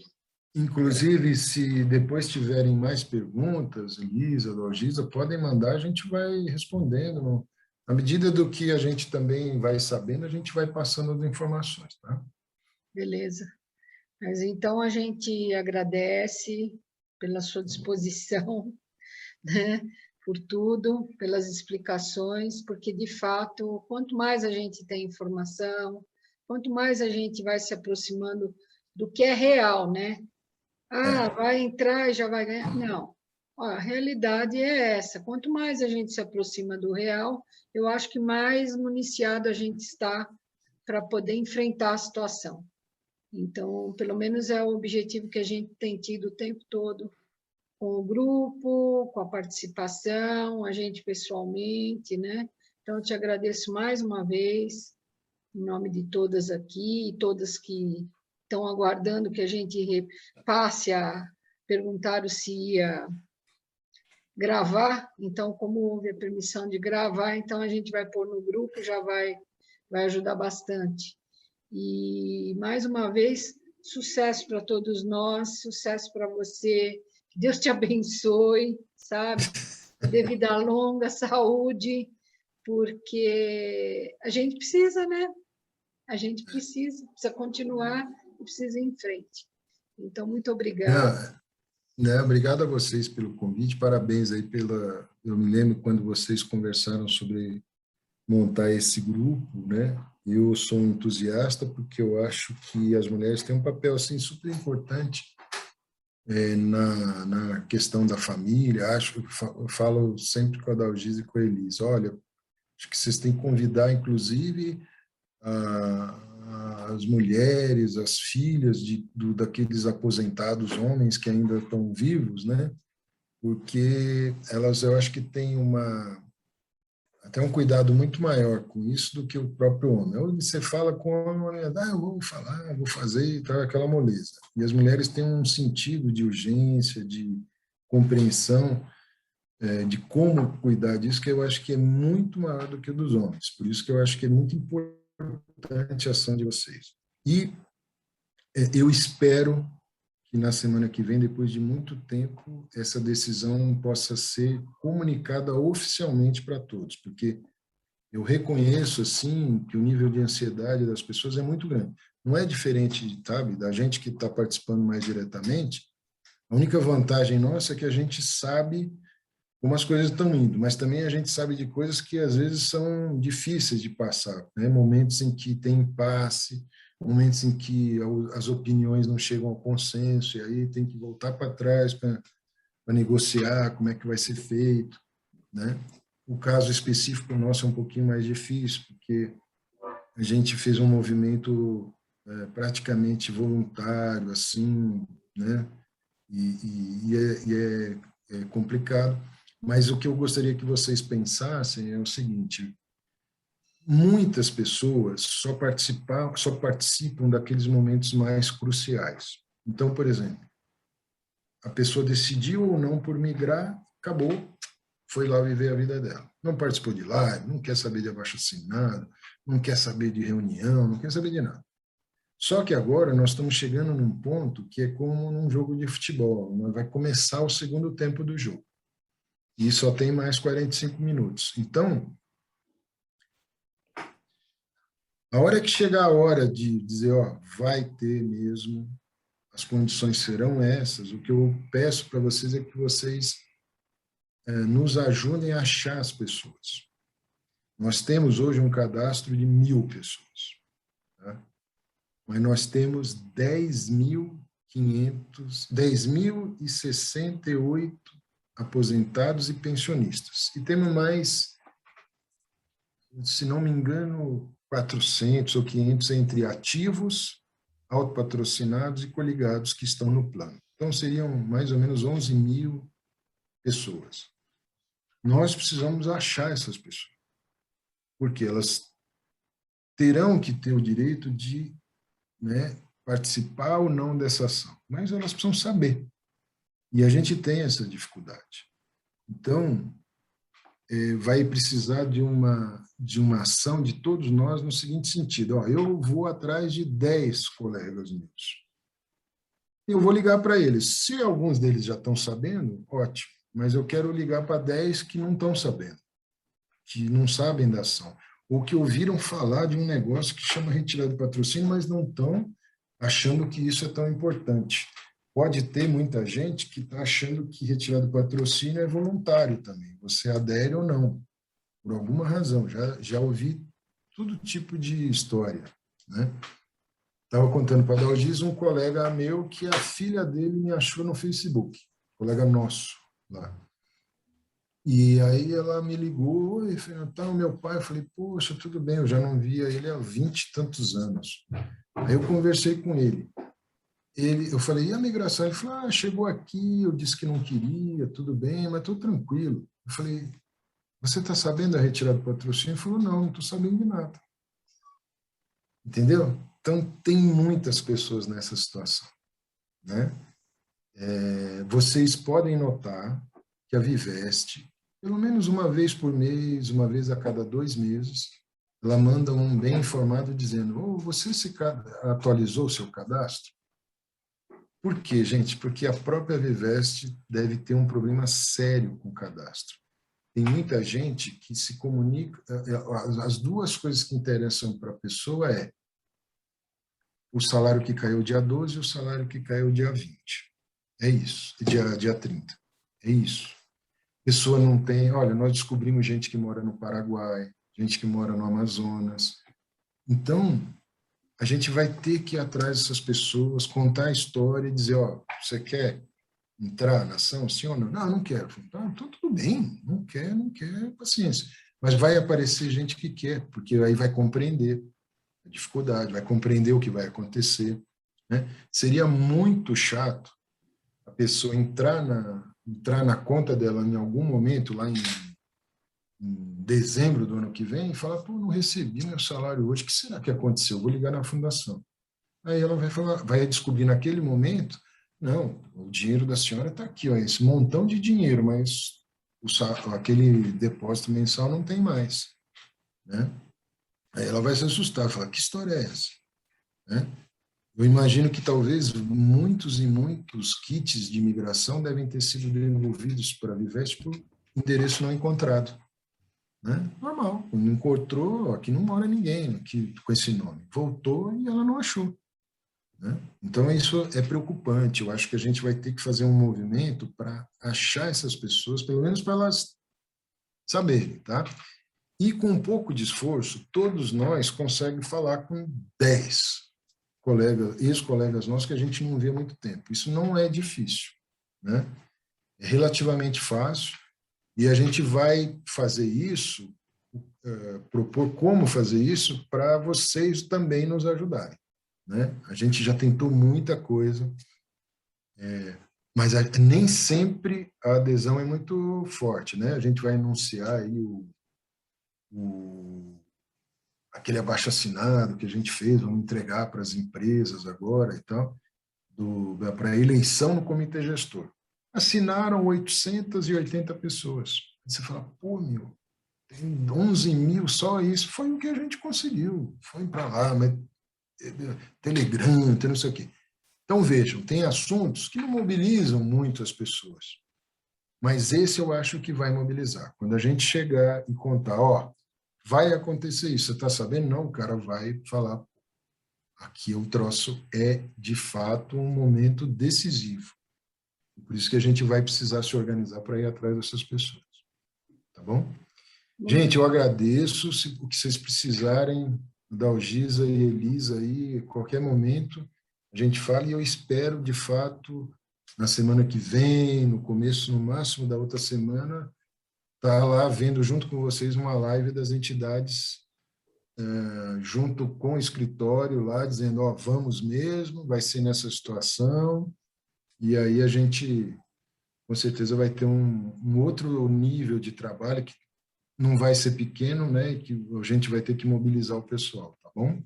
Inclusive, se depois tiverem mais perguntas, Elisa, Logisa, podem mandar, a gente vai respondendo. À medida do que a gente também vai sabendo, a gente vai passando as informações, tá? Beleza. Mas então a gente agradece pela sua disposição, né, por tudo, pelas explicações, porque, de fato, quanto mais a gente tem informação, quanto mais a gente vai se aproximando do que é real, né? Vai entrar e já vai ganhar. Não. A realidade é essa. Quanto mais a gente se aproxima do real, eu acho que mais municiado a gente está para poder enfrentar a situação. Então, pelo menos é o objetivo que a gente tem tido o tempo todo com o grupo, com a participação, a gente pessoalmente, né? Então, eu te agradeço mais uma vez, em nome de todas aqui, e todas que estão aguardando que a gente passe a perguntar se ia gravar. Então, como houve a permissão de gravar, então a gente vai pôr no grupo, já vai ajudar bastante. E, mais uma vez, sucesso para todos nós, sucesso para você, que Deus te abençoe, sabe? Dê vida longa, saúde, porque a gente precisa, né? A gente precisa continuar e precisa ir em frente. Então, muito obrigada. Obrigado a vocês pelo convite, parabéns aí Eu me lembro quando vocês conversaram sobre montar esse grupo, né? Eu sou um entusiasta porque eu acho que as mulheres têm um papel assim super importante na questão da família. Eu falo sempre com a Dalgisa e com a Elis, olha, acho que vocês têm que convidar, inclusive, as mulheres, as filhas daqueles aposentados homens que ainda estão vivos, né? Porque elas, eu acho que têm até um cuidado muito maior com isso do que o próprio homem. Ou você fala com a mulher, eu vou falar, vou fazer, e tal, aquela moleza. E as mulheres têm um sentido de urgência, de compreensão, de como cuidar disso, que eu acho que é muito maior do que o dos homens. Por isso que eu acho que é muito importante a ação de vocês. E eu espero que na semana que vem, depois de muito tempo, essa decisão possa ser comunicada oficialmente para todos, porque eu reconheço, assim, que o nível de ansiedade das pessoas é muito grande. Não é diferente, sabe, da gente que está participando mais diretamente. A única vantagem nossa é que a gente sabe como as coisas estão indo, mas também a gente sabe de coisas que às vezes são difíceis de passar, né? Momentos em que tem impasse, momentos em que as opiniões não chegam ao consenso, e aí tem que voltar para trás para negociar como é que vai ser feito, né? O caso específico nosso é um pouquinho mais difícil, porque a gente fez um movimento praticamente voluntário, assim, né? É complicado. Mas o que eu gostaria que vocês pensassem é o seguinte: muitas pessoas só participam daqueles momentos mais cruciais. Então, por exemplo, a pessoa decidiu ou não por migrar, acabou, foi lá viver a vida dela. Não participou de live, não quer saber de abaixo-assinado, não quer saber de reunião, não quer saber de nada. Só que agora nós estamos chegando num ponto que é como num jogo de futebol, né? Vai começar o segundo tempo do jogo. E só tem mais 45 minutos. Então, a hora que chegar a hora de dizer, ó, vai ter mesmo, as condições serão essas, o que eu peço para vocês é que vocês nos ajudem a achar as pessoas. Nós temos hoje um cadastro de 1.000 pessoas, tá? Mas nós temos 10.068 aposentados e pensionistas. E temos mais, se não me engano, 400 ou 500 entre ativos, autopatrocinados e coligados que estão no plano. Então, seriam mais ou menos 11.000 pessoas. Nós precisamos achar essas pessoas, porque elas terão que ter o direito de, né, participar ou não dessa ação, mas elas precisam saber. E a gente tem essa dificuldade. Então, vai precisar de uma ação de todos nós no seguinte sentido: ó, eu vou atrás de 10 colegas meus. Eu vou ligar para eles. Se alguns deles já estão sabendo, ótimo, mas eu quero ligar para 10 que não estão sabendo, que não sabem da ação, ou que ouviram falar de um negócio que chama retirada de patrocínio, mas não estão achando que isso é tão importante. Pode ter muita gente que está achando que retirada de patrocínio é voluntário também. Você adere ou não, por alguma razão. Já ouvi todo tipo de história, né? Estava contando para a Dalgisa um colega meu que a filha dele me achou no Facebook, colega nosso lá. E aí ela me ligou, oi, Fernando, meu pai. Eu falei, poxa, tudo bem, eu já não via ele há 20 e tantos anos. Aí eu conversei com ele. Eu falei, e a migração? Ele falou, chegou aqui, eu disse que não queria, tudo bem, mas estou tranquilo. Eu falei, você está sabendo da retirada do patrocínio? Ele falou, não estou sabendo de nada. Entendeu? Então, tem muitas pessoas nessa situação, né? Vocês podem notar que a Viveste, pelo menos uma vez por mês, uma vez a cada 2 meses, ela manda um bem informado dizendo, você atualizou o seu cadastro? Por quê, gente? Porque a própria Viveste deve ter um problema sério com o cadastro. Tem muita gente que se comunica. As duas coisas que interessam para a pessoa é o salário que caiu dia 12 e o salário que caiu dia 20. É isso. Dia 30. É isso. A pessoa não tem... Olha, nós descobrimos gente que mora no Paraguai, gente que mora no Amazonas, Então, a gente vai ter que ir atrás dessas pessoas, contar a história e dizer, ó, você quer entrar na ação, sim ou não? Não, não quero. Então, tudo bem, não quer, paciência. Mas vai aparecer gente que quer, porque aí vai compreender a dificuldade, vai compreender o que vai acontecer, né? Seria muito chato a pessoa entrar na conta dela em algum momento, lá em dezembro do ano que vem, e falar, pô, não recebi meu salário hoje, o que será que aconteceu? Vou ligar na fundação. Aí ela vai descobrir naquele momento, não, o dinheiro da senhora está aqui, ó, esse montão de dinheiro, mas aquele depósito mensal não tem mais, né? Aí ela vai se assustar, falar, que história é essa? Né? Eu imagino que talvez muitos e muitos kits de imigração devem ter sido devolvidos para a Viveste por endereço não encontrado. Né? Normal, não encontrou, aqui não mora ninguém aqui com esse nome. Voltou e ela não achou. Né? Então, isso é preocupante. Eu acho que a gente vai ter que fazer um movimento para achar essas pessoas, pelo menos para elas saberem. Tá? E com um pouco de esforço, todos nós conseguimos falar com 10 ex-colegas nossos que a gente não vê há muito tempo. Isso não é difícil. Né? É relativamente fácil. E a gente vai fazer isso, propor como fazer isso para vocês também nos ajudarem. Né? A gente já tentou muita coisa, mas nem sempre a adesão é muito forte. Né? A gente vai anunciar aí aquele abaixo-assinado que a gente fez, vamos entregar para as empresas agora e tal, para a eleição no comitê gestor. Assinaram 880 pessoas. Você fala, pô, meu, tem 11 mil, só isso. Foi o que a gente conseguiu. Foi para lá, mas Telegram, tem não sei o quê. Então, vejam, tem assuntos que não mobilizam muito as pessoas. Mas esse eu acho que vai mobilizar. Quando a gente chegar e contar, ó, vai acontecer isso, você está sabendo? Não, o cara vai falar, aqui o troço é, de fato, um momento decisivo. Por isso que a gente vai precisar se organizar para ir atrás dessas pessoas. Tá bom? Gente, eu agradeço. O que vocês precisarem, Dalgisa e Elisa aí, a qualquer momento, a gente fala e eu espero, de fato, na semana que vem, no começo, no máximo da outra semana, estar lá vendo junto com vocês uma live das entidades, junto com o escritório lá, dizendo, ó, vamos mesmo, vai ser nessa situação, e aí a gente, com certeza, vai ter um outro nível de trabalho que não vai ser pequeno, né, e que a gente vai ter que mobilizar o pessoal, tá bom?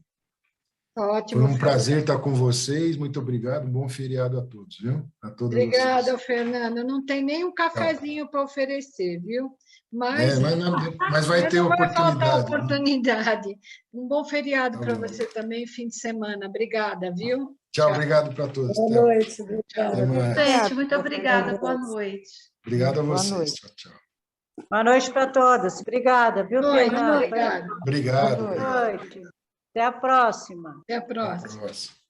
Ótimo. Foi um prazer estar com vocês, muito obrigado, bom feriado a todos, viu? A todos Obrigada, vocês. Fernanda. Não tem nem um cafezinho para oferecer, viu? Mas Mas vai ter não vai faltar oportunidade. oportunidade. Um bom feriado Tá para bom. você também, fim de semana. Obrigada, viu? Tchau, obrigado para todos. Boa noite. Obrigada. Até mais. Gente, muito obrigada. Boa noite. Obrigado a Boa vocês. noite. Tchau, tchau. Boa noite para todos. Obrigada, viu, Boa noite, Fernanda? obrigada. Obrigado. Boa noite. Até a próxima. Até a Até a próxima. próxima.